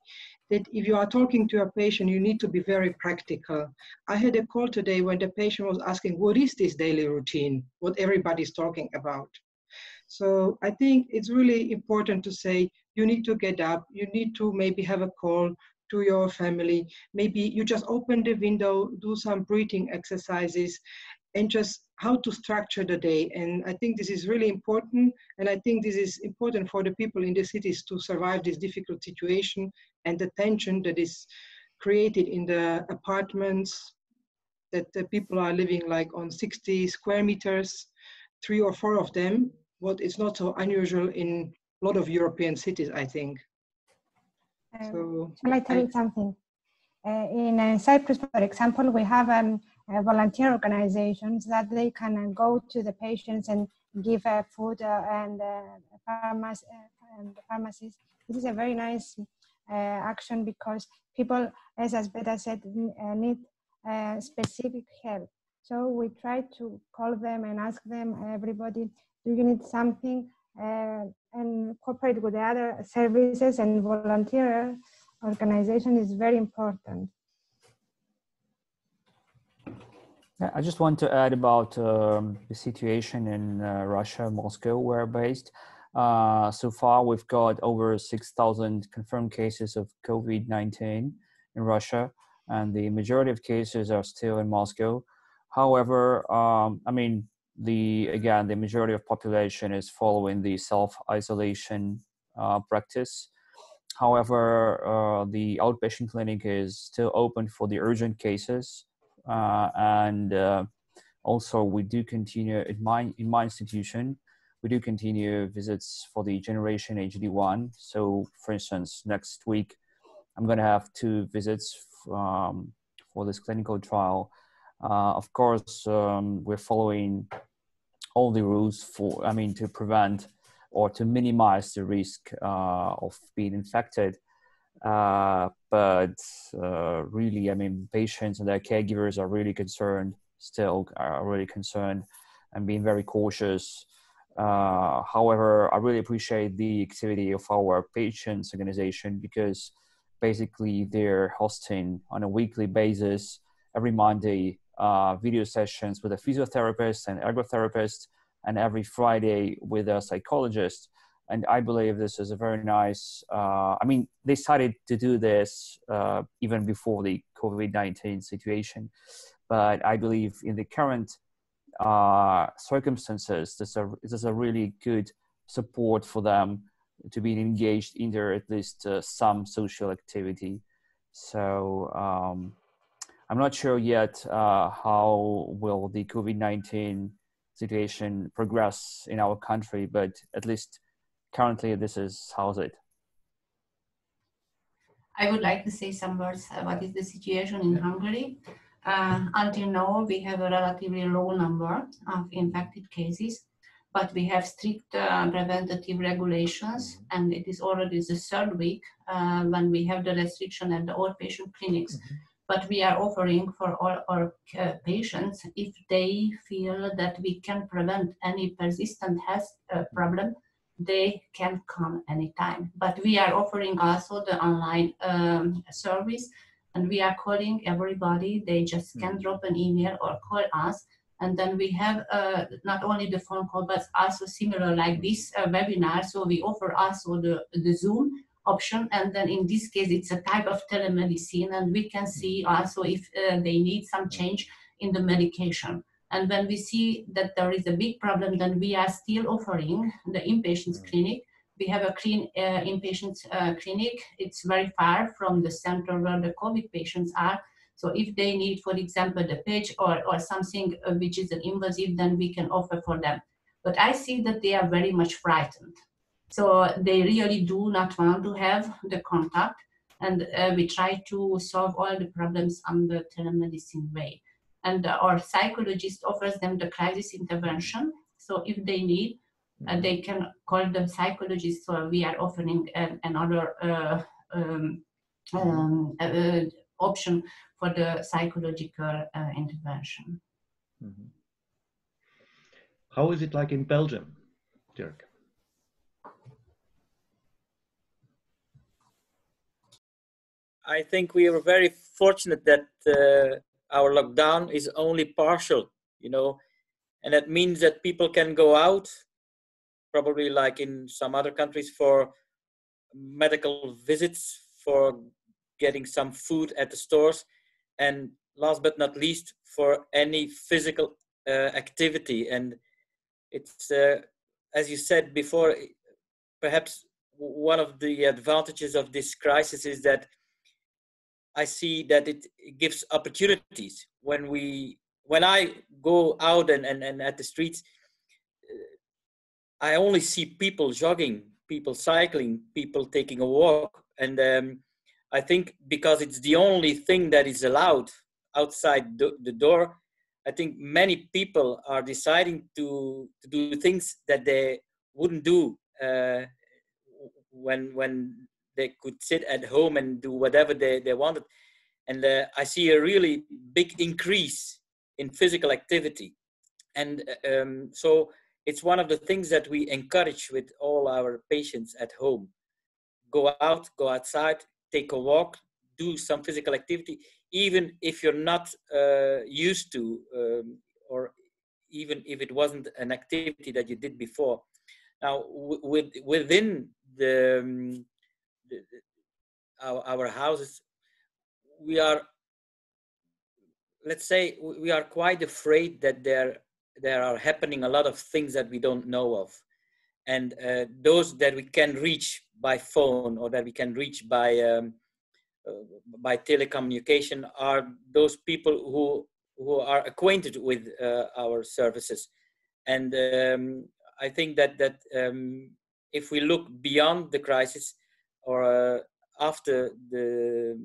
Speaker 4: that if you are talking to a patient, you need to be very practical. I had a call today when the patient was asking, what is this daily routine, what everybody's talking about? So I think it's really important to say, you need to get up, you need to maybe have a call to your family, maybe you just open the window, do some breathing exercises, and just how to structure the day. And I think this is really important, and I think this is important for the people in the cities to survive this difficult situation and the tension that is created in the apartments, that the people are living like on 60 square meters, 3 or 4 of them. What is not so unusual in a lot of European cities, I think. So,
Speaker 17: shall I tell you something? In Cyprus, for example, we have volunteer organizations that they can go to the patients and give food and pharmacies. This is a very nice action because people, as Asbeta said, need specific help. So we try to call them and ask them, everybody, do you need something? And cooperate with the other services and volunteer organization is very important.
Speaker 6: I just want to add about the situation in Russia, Moscow, where we're based. So far, we've got over 6,000 confirmed cases of COVID-19 in Russia, and the majority of cases are still in Moscow. However, I mean, the majority of population is following the self-isolation practice. However, the outpatient clinic is still open for the urgent cases, and also we do continue in my institution. We do continue visits for the generation HD1. So, for instance, next week I'm going to have 2 visits for this clinical trial. Of course, we're following all the rules to prevent or to minimize the risk of being infected. But really, I mean, patients and their caregivers are really concerned, and being very cautious. However, I really appreciate the activity of our patients organization, because basically they're hosting on a weekly basis, every Monday, video sessions with a physiotherapist and ergotherapist, and every Friday with a psychologist. And I believe this is a very nice, I mean, they started to do this even before the COVID-19 situation. But I believe in the current circumstances, this is a really good support for them to be engaged in their at least some social activity. So I'm not sure yet how will the COVID-19 situation progress in our country, but at least currently this is how's it.
Speaker 10: I would like to say some words about the situation in Hungary. Until now, we have a relatively low number of infected cases, but we have strict preventative regulations, and it is already the 3rd week when we have the restriction at the outpatient clinics. But we are offering for all our patients, if they feel that we can prevent any persistent health problem, they can come anytime. But we are offering also the online service, and we are calling everybody. They just can drop an email or call us. And then we have not only the phone call, but also similar like this webinar. So we offer also the Zoom option. And then in this case, it's a type of telemedicine, and we can see also if they need some change in the medication. And when we see that there is a big problem, then we are still offering the inpatients clinic. We have a clean inpatients clinic. It's very far from the center where the COVID patients are. So if they need, for example, the page or something which is an invasive, then we can offer for them. But I see that they are very much frightened. So they really do not want to have the contact, and we try to solve all the problems on the telemedicine way. And our psychologist offers them the crisis intervention. So if they need, they can call the psychologist. So we are offering another option for the psychological intervention.
Speaker 3: Mm-hmm. How is it like in Belgium, Dirk?
Speaker 16: I think we are very fortunate that our lockdown is only partial, you know, and that means that people can go out, probably like in some other countries, for medical visits, for getting some food at the stores, and last but not least, for any physical activity. And it's, as you said before, perhaps one of the advantages of this crisis is that I see that it gives opportunities. When I go out and at the streets, I only see people jogging, people cycling, people taking a walk. And I think because it's the only thing that is allowed outside the door, I think many people are deciding to do things that they wouldn't do when they could sit at home and do whatever they wanted. And I see a really big increase in physical activity. And so it's one of the things that we encourage with all our patients at home. Go out, go outside, take a walk, do some physical activity, even if you're not used to, or even if it wasn't an activity that you did before. Now, within our houses, we are, let's say, we are quite afraid that there are happening a lot of things that we don't know of. And those that we can reach by phone or that we can reach by telecommunication are those people who are acquainted with our services. And I think that if we look beyond the crisis or after the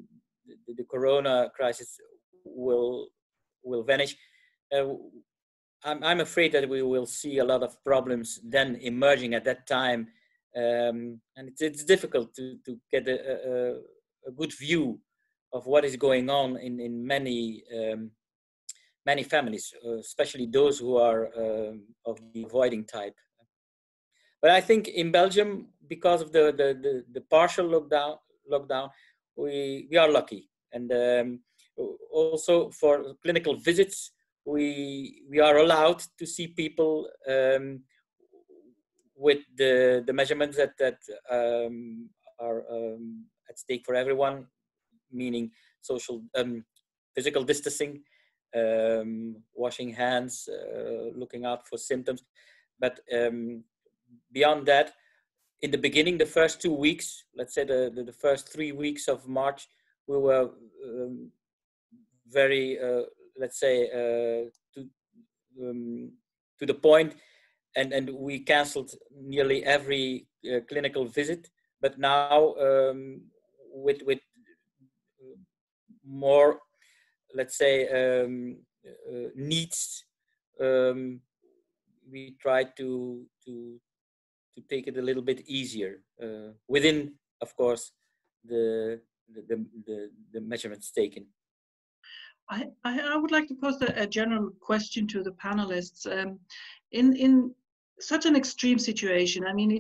Speaker 16: corona crisis will vanish, I'm afraid that we will see a lot of problems then emerging at that time, and it's difficult to get a good view of what is going on in many many families, especially those who are of the avoiding type. But I think in Belgium, because of the partial lockdown, we are lucky, and also for clinical visits, we are allowed to see people with the measurements that are at stake for everyone, meaning social physical distancing, washing hands, looking out for symptoms. But beyond that, in the beginning, the first 2 weeks, let's say the first 3 weeks of March, we were very, let's say, to the point, and we canceled nearly every clinical visit. But now, with more, let's say, needs, we try to take it a little bit easier within, of course, the measurements taken.
Speaker 2: I would like to pose a general question to the panelists. In such an extreme situation, I mean,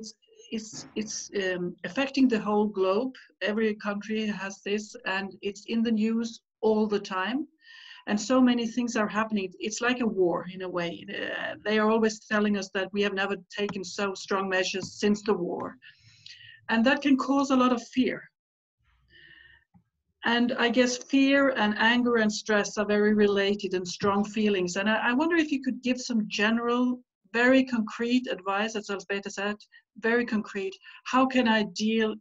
Speaker 2: it's affecting the whole globe. Every country has this, and it's in the news all the time. And so many things are happening. It's like a war in a way. They are always telling us that we have never taken so strong measures since the war. And that can cause a lot of fear. And I guess fear and anger and stress are very related and strong feelings. And I wonder if you could give some general, very concrete advice, as Elzbieta said, very concrete. How can I deal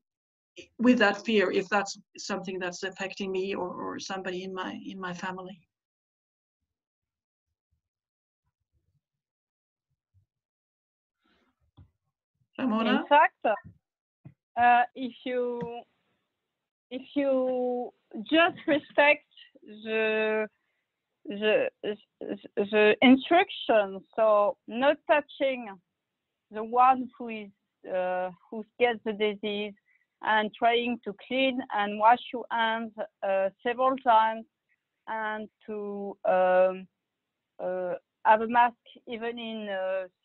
Speaker 2: with that fear if that's something that's affecting me or somebody in my family? Ramona?
Speaker 7: In fact, if you just respect the instructions, so not touching the one who gets the disease, and trying to clean and wash your hands several times, and to have a mask even in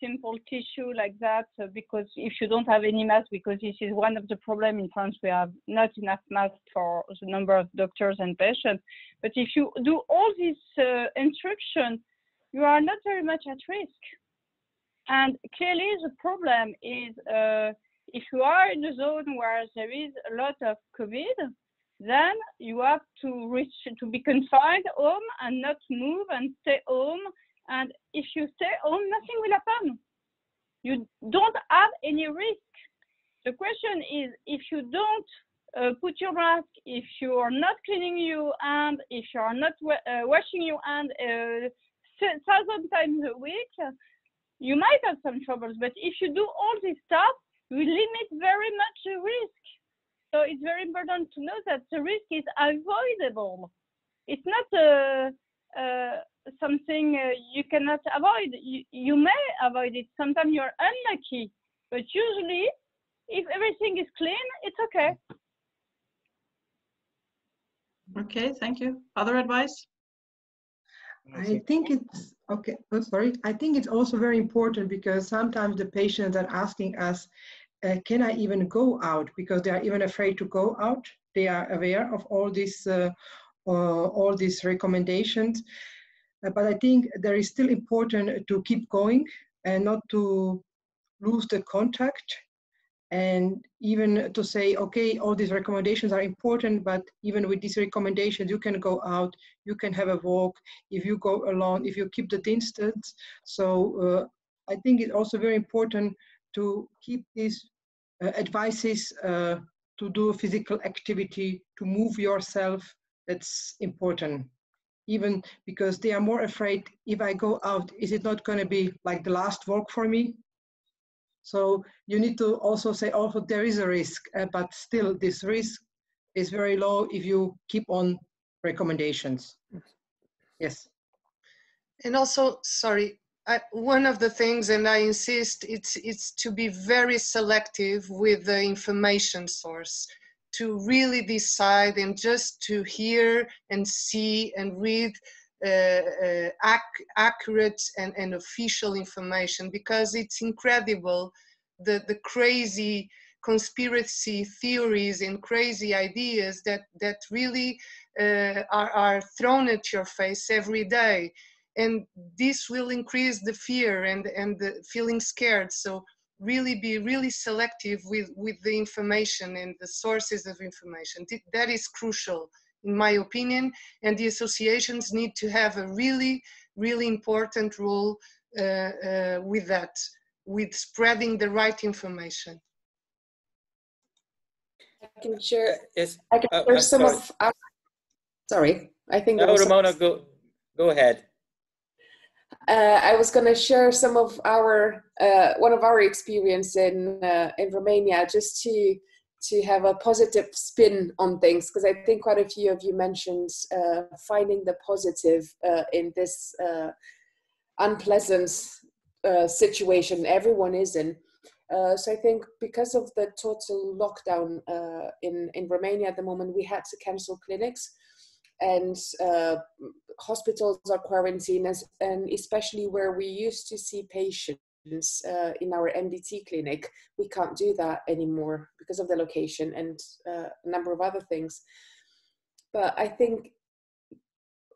Speaker 7: simple tissue like that, because if you don't have any mask, because this is one of the problems in France, we have not enough masks for the number of doctors and patients. But if you do all these instructions, you are not very much at risk. And clearly the problem is if you are in a zone where there is a lot of COVID, then you have to be confined home and not move and stay home. And if you stay home, nothing will happen. You don't have any risk. The question is, if you don't put your mask, if you are not cleaning your hand, if you are not washing your hand 1,000 times a week, you might have some troubles. But if you do all this stuff, you limit very much the risk. So it's very important to know that the risk is avoidable. It's not something you cannot avoid. You may avoid it. Sometimes you're unlucky, but usually, if everything is clean, it's okay.
Speaker 2: Okay, thank you. Other advice?
Speaker 4: I think it's okay. Oh, sorry. I think it's also very important because sometimes the patients are asking us, can I even go out? Because they are even afraid to go out. They are aware of all these recommendations. But I think there is still important to keep going and not to lose the contact, and even to say, okay, all these recommendations are important, but even with these recommendations, you can go out, you can have a walk, if you go alone, if you keep the distance. So I think it's also very important to keep these advices to do physical activity, to move yourself. That's important. Even because they are more afraid, if I go out, is it not going to be like the last walk for me? So you need to also say, also there is a risk, but still this risk is very low if you keep on recommendations. Yes.
Speaker 9: And also, sorry, one of the things, and I insist, it's to be very selective with the information source, to really decide and just to hear and see and read accurate and official information, because it's incredible the crazy conspiracy theories and crazy ideas that really are thrown at your face every day. And this will increase the fear and the feeling scared. So really be really selective with the information and the sources of information. That is crucial, in my opinion, and the associations need to have a really, really important role with that, with spreading the right information.
Speaker 13: I can share,
Speaker 16: yes.
Speaker 13: I can share some
Speaker 16: sorry.
Speaker 13: of our, sorry, I think
Speaker 16: No, Ramona, go ahead.
Speaker 13: I was going to share some of our one of our experience in Romania, just to have a positive spin on things, because I think quite a few of you mentioned finding the positive in this unpleasant situation everyone is in. So I think because of the total lockdown in Romania at the moment, we had to cancel clinics, and hospitals are quarantined, and especially where we used to see patients in our MDT clinic, we can't do that anymore because of the location and a number of other things. But I think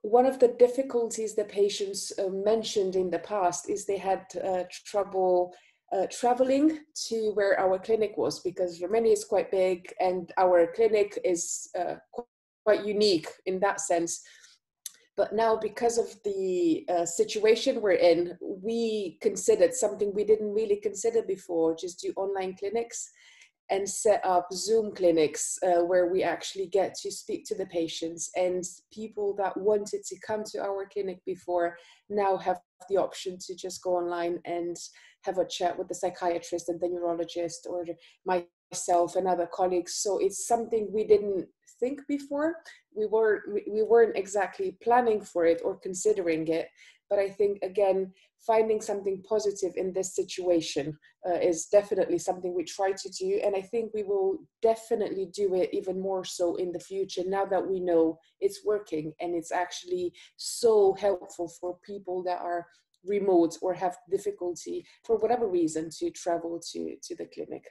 Speaker 13: one of the difficulties the patients mentioned in the past is they had trouble traveling to where our clinic was, because Romania is quite big and our clinic is quite unique in that sense. But now, because of the situation we're in, we considered something we didn't really consider before, just do online clinics. and set up Zoom clinics where we actually get to speak to the patients, and people that wanted to come to our clinic before now have the option to just go online and have a chat with the psychiatrist and the neurologist, or myself and other colleagues. So it's something we didn't think before. We weren't exactly planning for it or considering it, but I think, again, finding something positive in this situation is definitely something we try to do. And I think we will definitely do it even more so in the future, now that we know it's working and it's actually so helpful for people that are remote or have difficulty for whatever reason to travel to the clinic.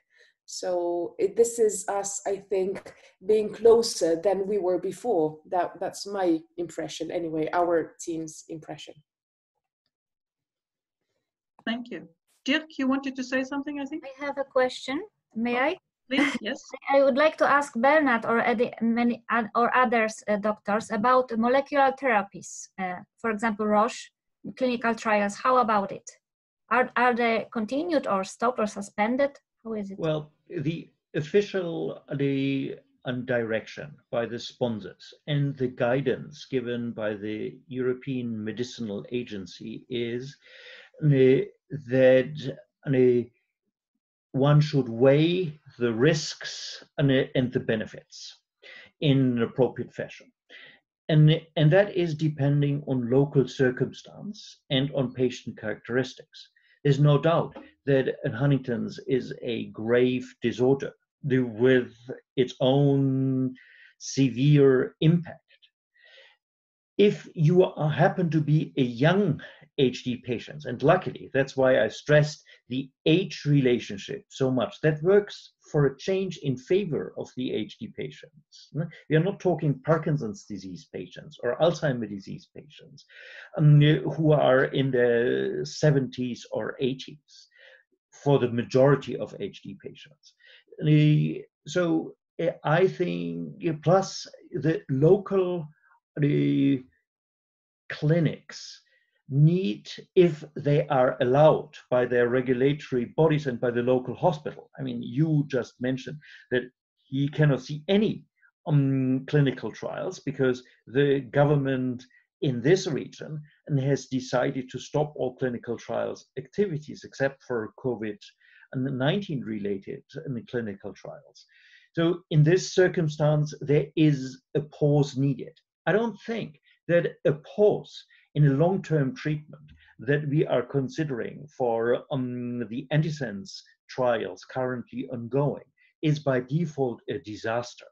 Speaker 13: So this is us, I think, being closer than we were before. That's my impression anyway, our team's impression.
Speaker 2: Thank you. Dirk, you wanted to say something, I think?
Speaker 14: I have a question. May I?
Speaker 2: Please, yes.
Speaker 14: I would like to ask Bernard or many or others doctors about molecular therapies. For example, Roche, clinical trials. How about it? Are they continued or stopped or suspended? How is it?
Speaker 3: Well, the official direction by the sponsors and the guidance given by the European Medicinal Agency is that one should weigh the risks and the benefits in an appropriate fashion. And that is depending on local circumstance and on patient characteristics. There's no doubt that Huntington's is a grave disorder with its own severe impact. If you happen to be a young HD patient, and luckily, that's why I stressed the age relationship so much, that works for a change in favor of the HD patients. We are not talking Parkinson's disease patients or Alzheimer's disease patients who are in their 70s or 80s for the majority of HD patients. So I think, plus the local clinics need, if they are allowed by their regulatory bodies and by the local hospital. I mean, you just mentioned that he cannot see any clinical trials because the government in this region has decided to stop all clinical trials activities except for COVID-19 related clinical trials. So in this circumstance, there is a pause needed. I don't think that a pause in a long-term treatment that we are considering for the antisense trials currently ongoing is by default a disaster.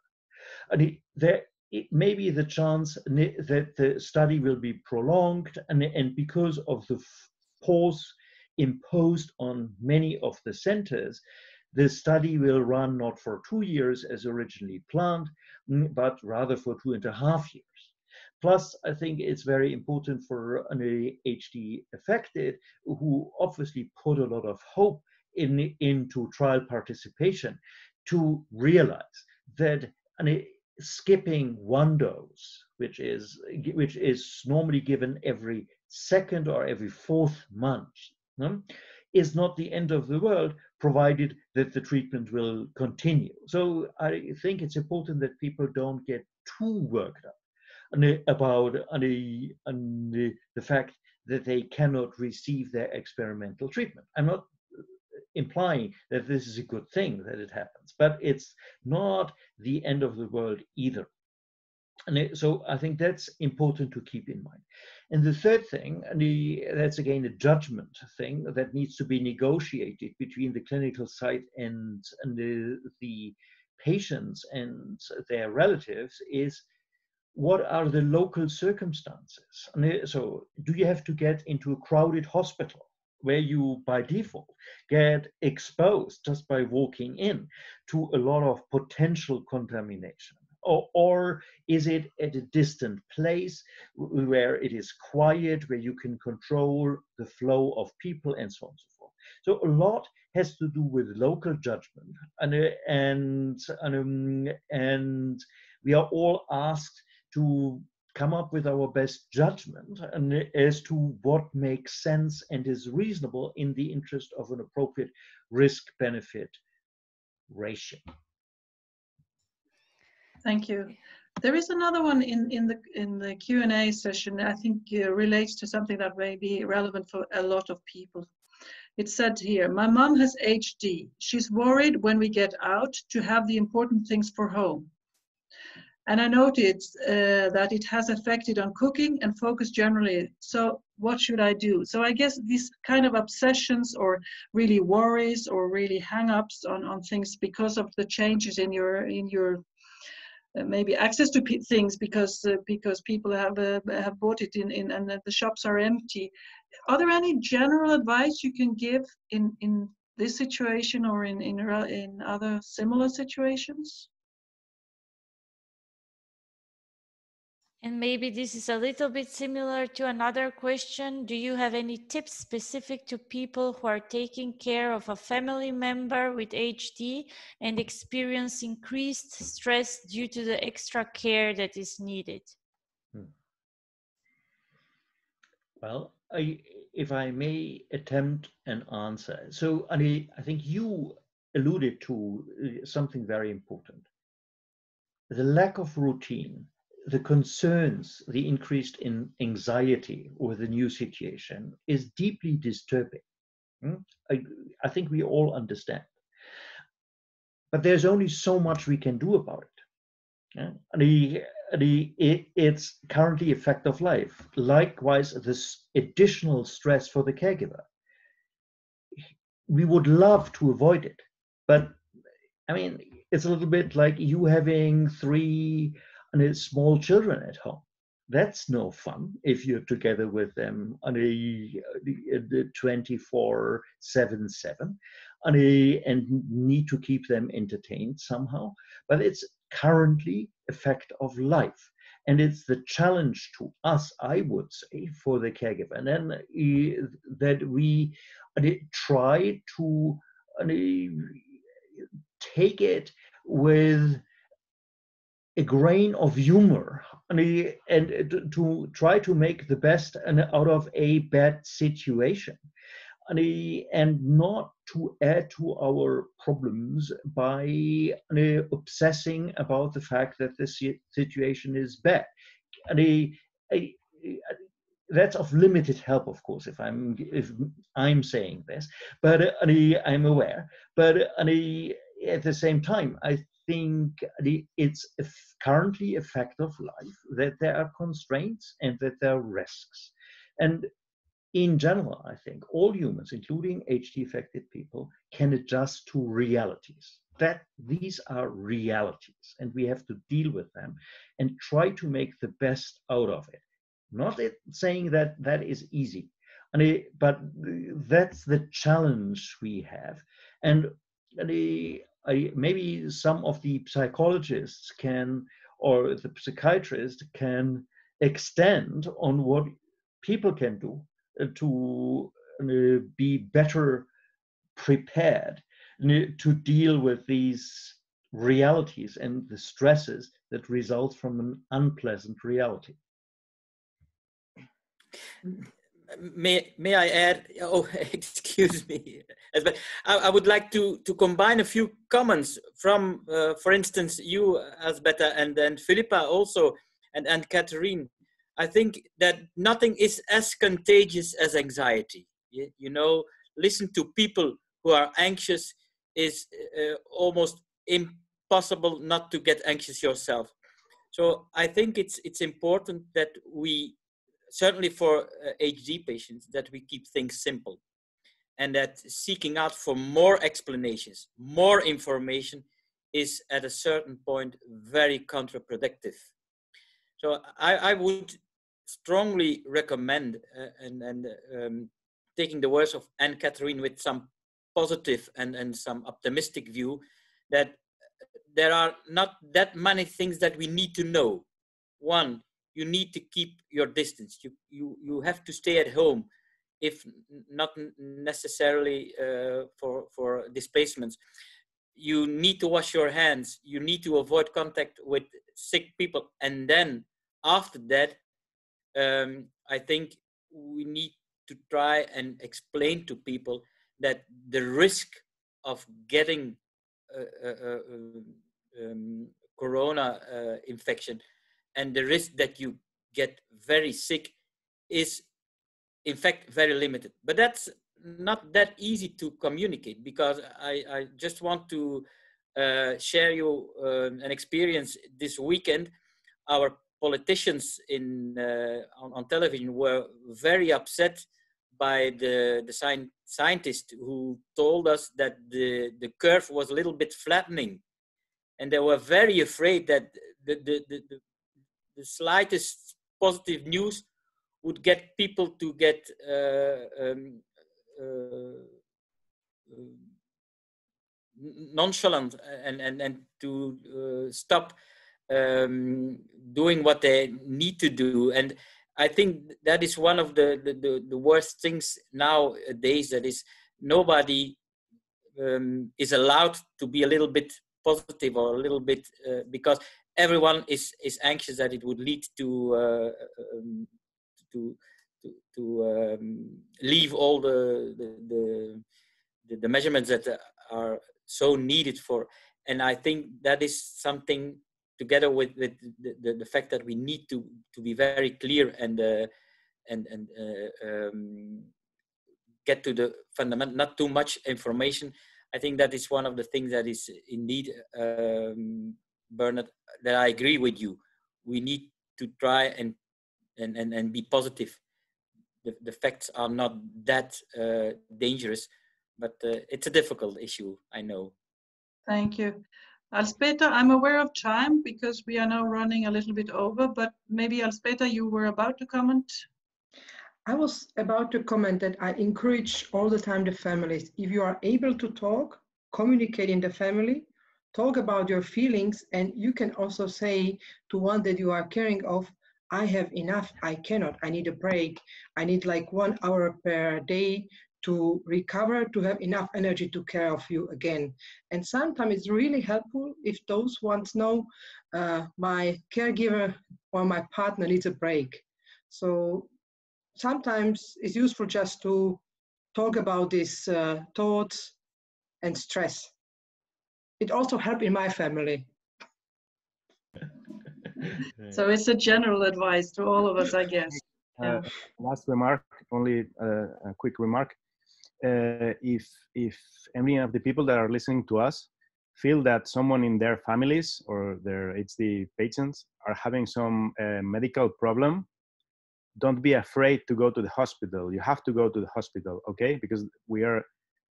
Speaker 3: And there may be the chance that the study will be prolonged, and because of the pause imposed on many of the centers, the study will run not for 2 years as originally planned, but rather for 2.5 years. Plus, I think it's very important for an HD affected who obviously put a lot of hope into trial participation to realize that skipping one dose, which is normally given every 2nd or every 4th month, is not the end of the world, provided that the treatment will continue. So I think it's important that people don't get too worked up about the fact that they cannot receive their experimental treatment. I'm not implying that this is a good thing that it happens, but it's not the end of the world either. And so I think that's important to keep in mind. And the third thing, that's again a judgment thing that needs to be negotiated between the clinical site and the patients and their relatives, is what are the local circumstances? So do you have to get into a crowded hospital where you by default get exposed just by walking in to a lot of potential contamination? Or is it at a distant place where it is quiet, where you can control the flow of people and so on and so forth? So a lot has to do with local judgment, and we are all asked to come up with our best judgment as to what makes sense and is reasonable in the interest of an appropriate risk-benefit ratio.
Speaker 2: Thank you. There is another one in the Q&A session. I think relates to something that may be relevant for a lot of people. It said here, my mom has HD. She's worried when we get out to have the important things for home. And I noted that it has affected on cooking and focus generally. So what should I do? So I guess these kind of obsessions or really worries or really hang-ups on things because of the changes in your maybe access to things because people have bought it in and the shops are empty. Are there any general advice you can give in this situation or in other similar situations?
Speaker 1: And maybe this is a little bit similar to another question. Do you have any tips specific to people who are taking care of a family member with HD and experience increased stress due to the extra care that is needed?
Speaker 3: Well, if I may attempt an answer. So, I think you alluded to something very important. The lack of routine, the concerns, the increased in anxiety with the new situation is deeply disturbing. I think we all understand. But there's only so much we can do about it. It's currently a fact of life. Likewise, this additional stress for the caregiver. We would love to avoid it, but I mean, it's a little bit like you having 3 small children at home. That's no fun if you're together with them on a 24/7 and need to keep them entertained somehow. But it's currently a fact of life. And it's the challenge to us, I would say, for the caregiver. And then that we try to take it with a grain of humor and to try to make the best out of a bad situation and not to add to our problems by obsessing about the fact that the situation is bad. That's of limited help, of course, if I'm saying this, but I'm aware. But at the same time, I think it's currently a fact of life that there are constraints and that there are risks. And in general, I think all humans, including HD-affected people, can adjust to realities. That these are realities, and we have to deal with them and try to make the best out of it. Not saying that that is easy, but that's the challenge we have. And maybe some of the psychologists can, or the psychiatrist can extend on what people can do to be better prepared to deal with these realities and the stresses that result from an unpleasant reality.
Speaker 16: May I add? Oh, excuse me. I would like to combine a few comments from, for instance, you, Asbeta, and then Philippa also, and Catherine. I think that nothing is as contagious as anxiety. You know, listen to people who are anxious is almost impossible not to get anxious yourself. So I think it's important that we, certainly for HD patients, that we keep things simple, and that seeking out for more explanations, more information is at a certain point very counterproductive. So I would strongly recommend, taking the words of Anne-Catherine with some positive and some optimistic view, that there are not that many things that we need to know. One, you need to keep your distance. You have to stay at home, if not necessarily for displacements. You need to wash your hands. You need to avoid contact with sick people. And then after that, I think we need to try and explain to people that the risk of getting corona infection, and the risk that you get very sick is in fact very limited. But that's not that easy to communicate, because I just want to share you an experience this weekend. Our politicians on television were very upset by the scientist who told us that the curve was a little bit flattening, and they were very afraid that the slightest positive news would get people to get nonchalant and to stop doing what they need to do. And I think that is one of the worst things nowadays, that is nobody is allowed to be a little bit positive or a little bit because everyone is anxious that it would lead to leave all the measurements that are so needed for. And I think that is something, together with the fact that we need to be very clear and get to the fundamental, not too much information. I think that is one of the things that is indeed, Bernard, that I agree with you. We need to try and be positive. The facts are not that dangerous, but it's a difficult issue, I know.
Speaker 2: Thank you. Alspeta, I'm aware of time because we are now running a little bit over, but maybe Alspeta, you were about to comment?
Speaker 4: I was about to comment that I encourage all the time the families, if you are able to talk, communicate in the family, talk about your feelings, and you can also say to one that you are caring of, I have enough, I cannot, I need a break, I need like 1 hour per day to recover, to have enough energy to care of you again. And sometimes it's really helpful if those ones know my caregiver or my partner needs a break. So sometimes it's useful just to talk about these thoughts and stress. It also helped in my family.
Speaker 2: So it's a general advice to all of us, I guess. Yeah.
Speaker 11: Last remark, only a quick remark. If any of the people that are listening to us feel that someone in their families or their HD patients are having some medical problem, don't be afraid to go to the hospital. You have to go to the hospital, okay? Because we are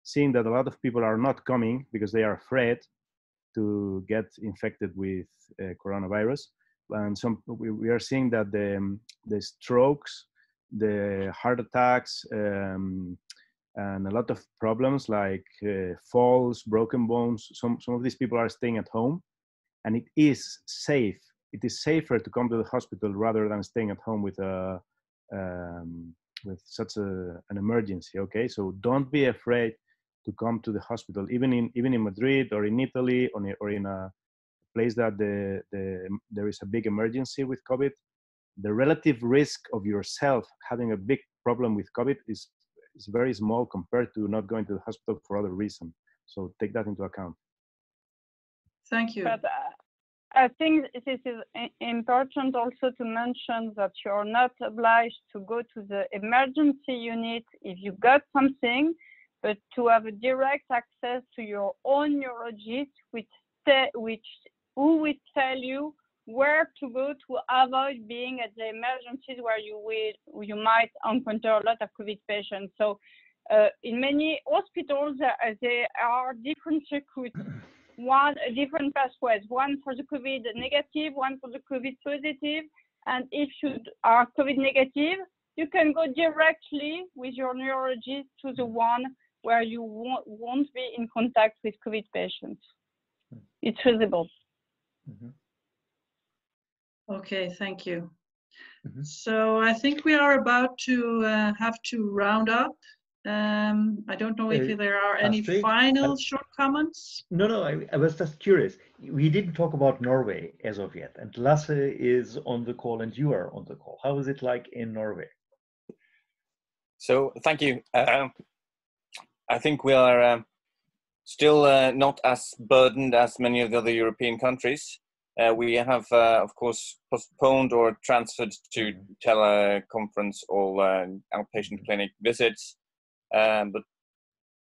Speaker 11: seeing that a lot of people are not coming because they are afraid to get infected with coronavirus. And we are seeing that the strokes, the heart attacks, and a lot of problems like falls, broken bones, some of these people are staying at home, and it is safe. It is safer to come to the hospital rather than staying at home with such an emergency. Okay, so don't be afraid to come to the hospital, even in Madrid or in Italy or in a place that there is a big emergency with COVID. The relative risk of yourself having a big problem with COVID is very small compared to not going to the hospital for other reasons. So take that into account.
Speaker 2: Thank you.
Speaker 7: But I think this is important also to mention that you're not obliged to go to the emergency unit if you got something, but to have a direct access to your own neurologist, who will tell you where to go to avoid being at the emergencies where you might encounter a lot of COVID patients. So in many hospitals, there are different circuits, different pathways, one for the COVID negative, one for the COVID positive. And if you are COVID negative, you can go directly with your neurologist to the one where you won't be in contact with COVID patients. It's feasible.
Speaker 3: Mm-hmm.
Speaker 2: Okay, thank you. Mm-hmm. So I think we are about to have to round up. I don't know if there are any final short comments.
Speaker 3: No, I was just curious. We didn't talk about Norway as of yet, and Lasse is on the call and you are on the call. How is it like in Norway?
Speaker 12: So thank you. I think we are still not as burdened as many of the other European countries. We have, of course, postponed or transferred to teleconference all outpatient clinic visits. But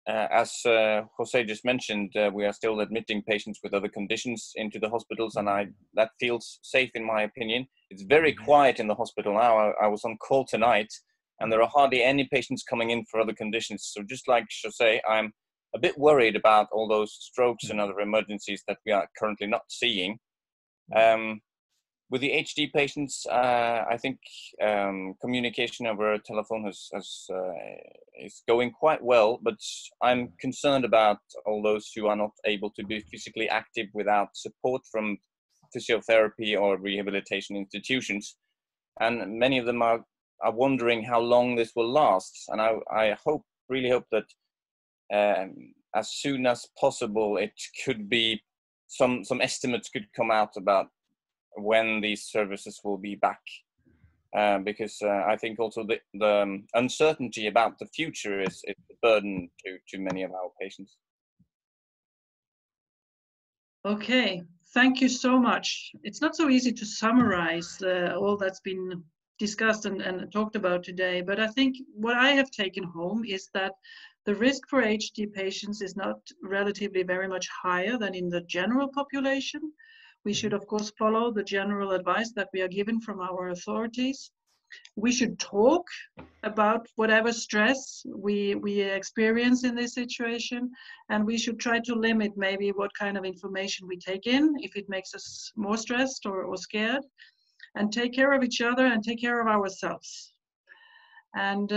Speaker 12: as Jose just mentioned, we are still admitting patients with other conditions into the hospitals, and that feels safe in my opinion. It's very quiet in the hospital now. I was on call tonight, and there are hardly any patients coming in for other conditions. So just like Jose, I'm a bit worried about all those strokes and other emergencies that we are currently not seeing. With the HD patients, I think communication over telephone is going quite well, but I'm concerned about all those who are not able to be physically active without support from physiotherapy or rehabilitation institutions. And many of them are wondering how long this will last. And I really hope that as soon as possible, it could be some estimates could come out about when these services will be back, because I think also the uncertainty about the future is a burden to many of our patients.
Speaker 2: Okay, thank you so much. It's not so easy to summarize all that's been discussed and talked about today, but I think what I have taken home is that the risk for HD patients is not relatively very much higher than in the general population. We should, of course, follow the general advice that we are given from our authorities. We should talk about whatever stress we experience in this situation, and we should try to limit maybe what kind of information we take in if it makes us more stressed or scared, and take care of each other and take care of ourselves. And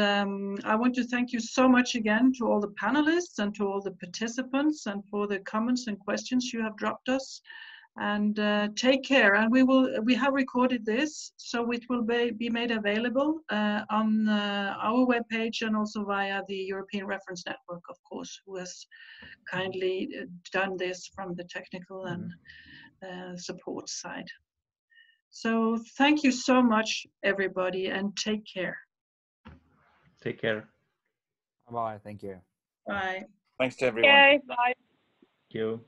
Speaker 2: I want to thank you so much again to all the panelists and to all the participants and for the comments and questions you have dropped us. And take care. And we have recorded this, so it will be made available on our webpage and also via the European Reference Network, of course, who has kindly done this from the technical and support side. So thank you so much, everybody, and take care.
Speaker 3: Take care.
Speaker 6: Bye. Thank you.
Speaker 2: Bye.
Speaker 12: Thanks to everyone.
Speaker 7: Okay, bye.
Speaker 3: Thank you.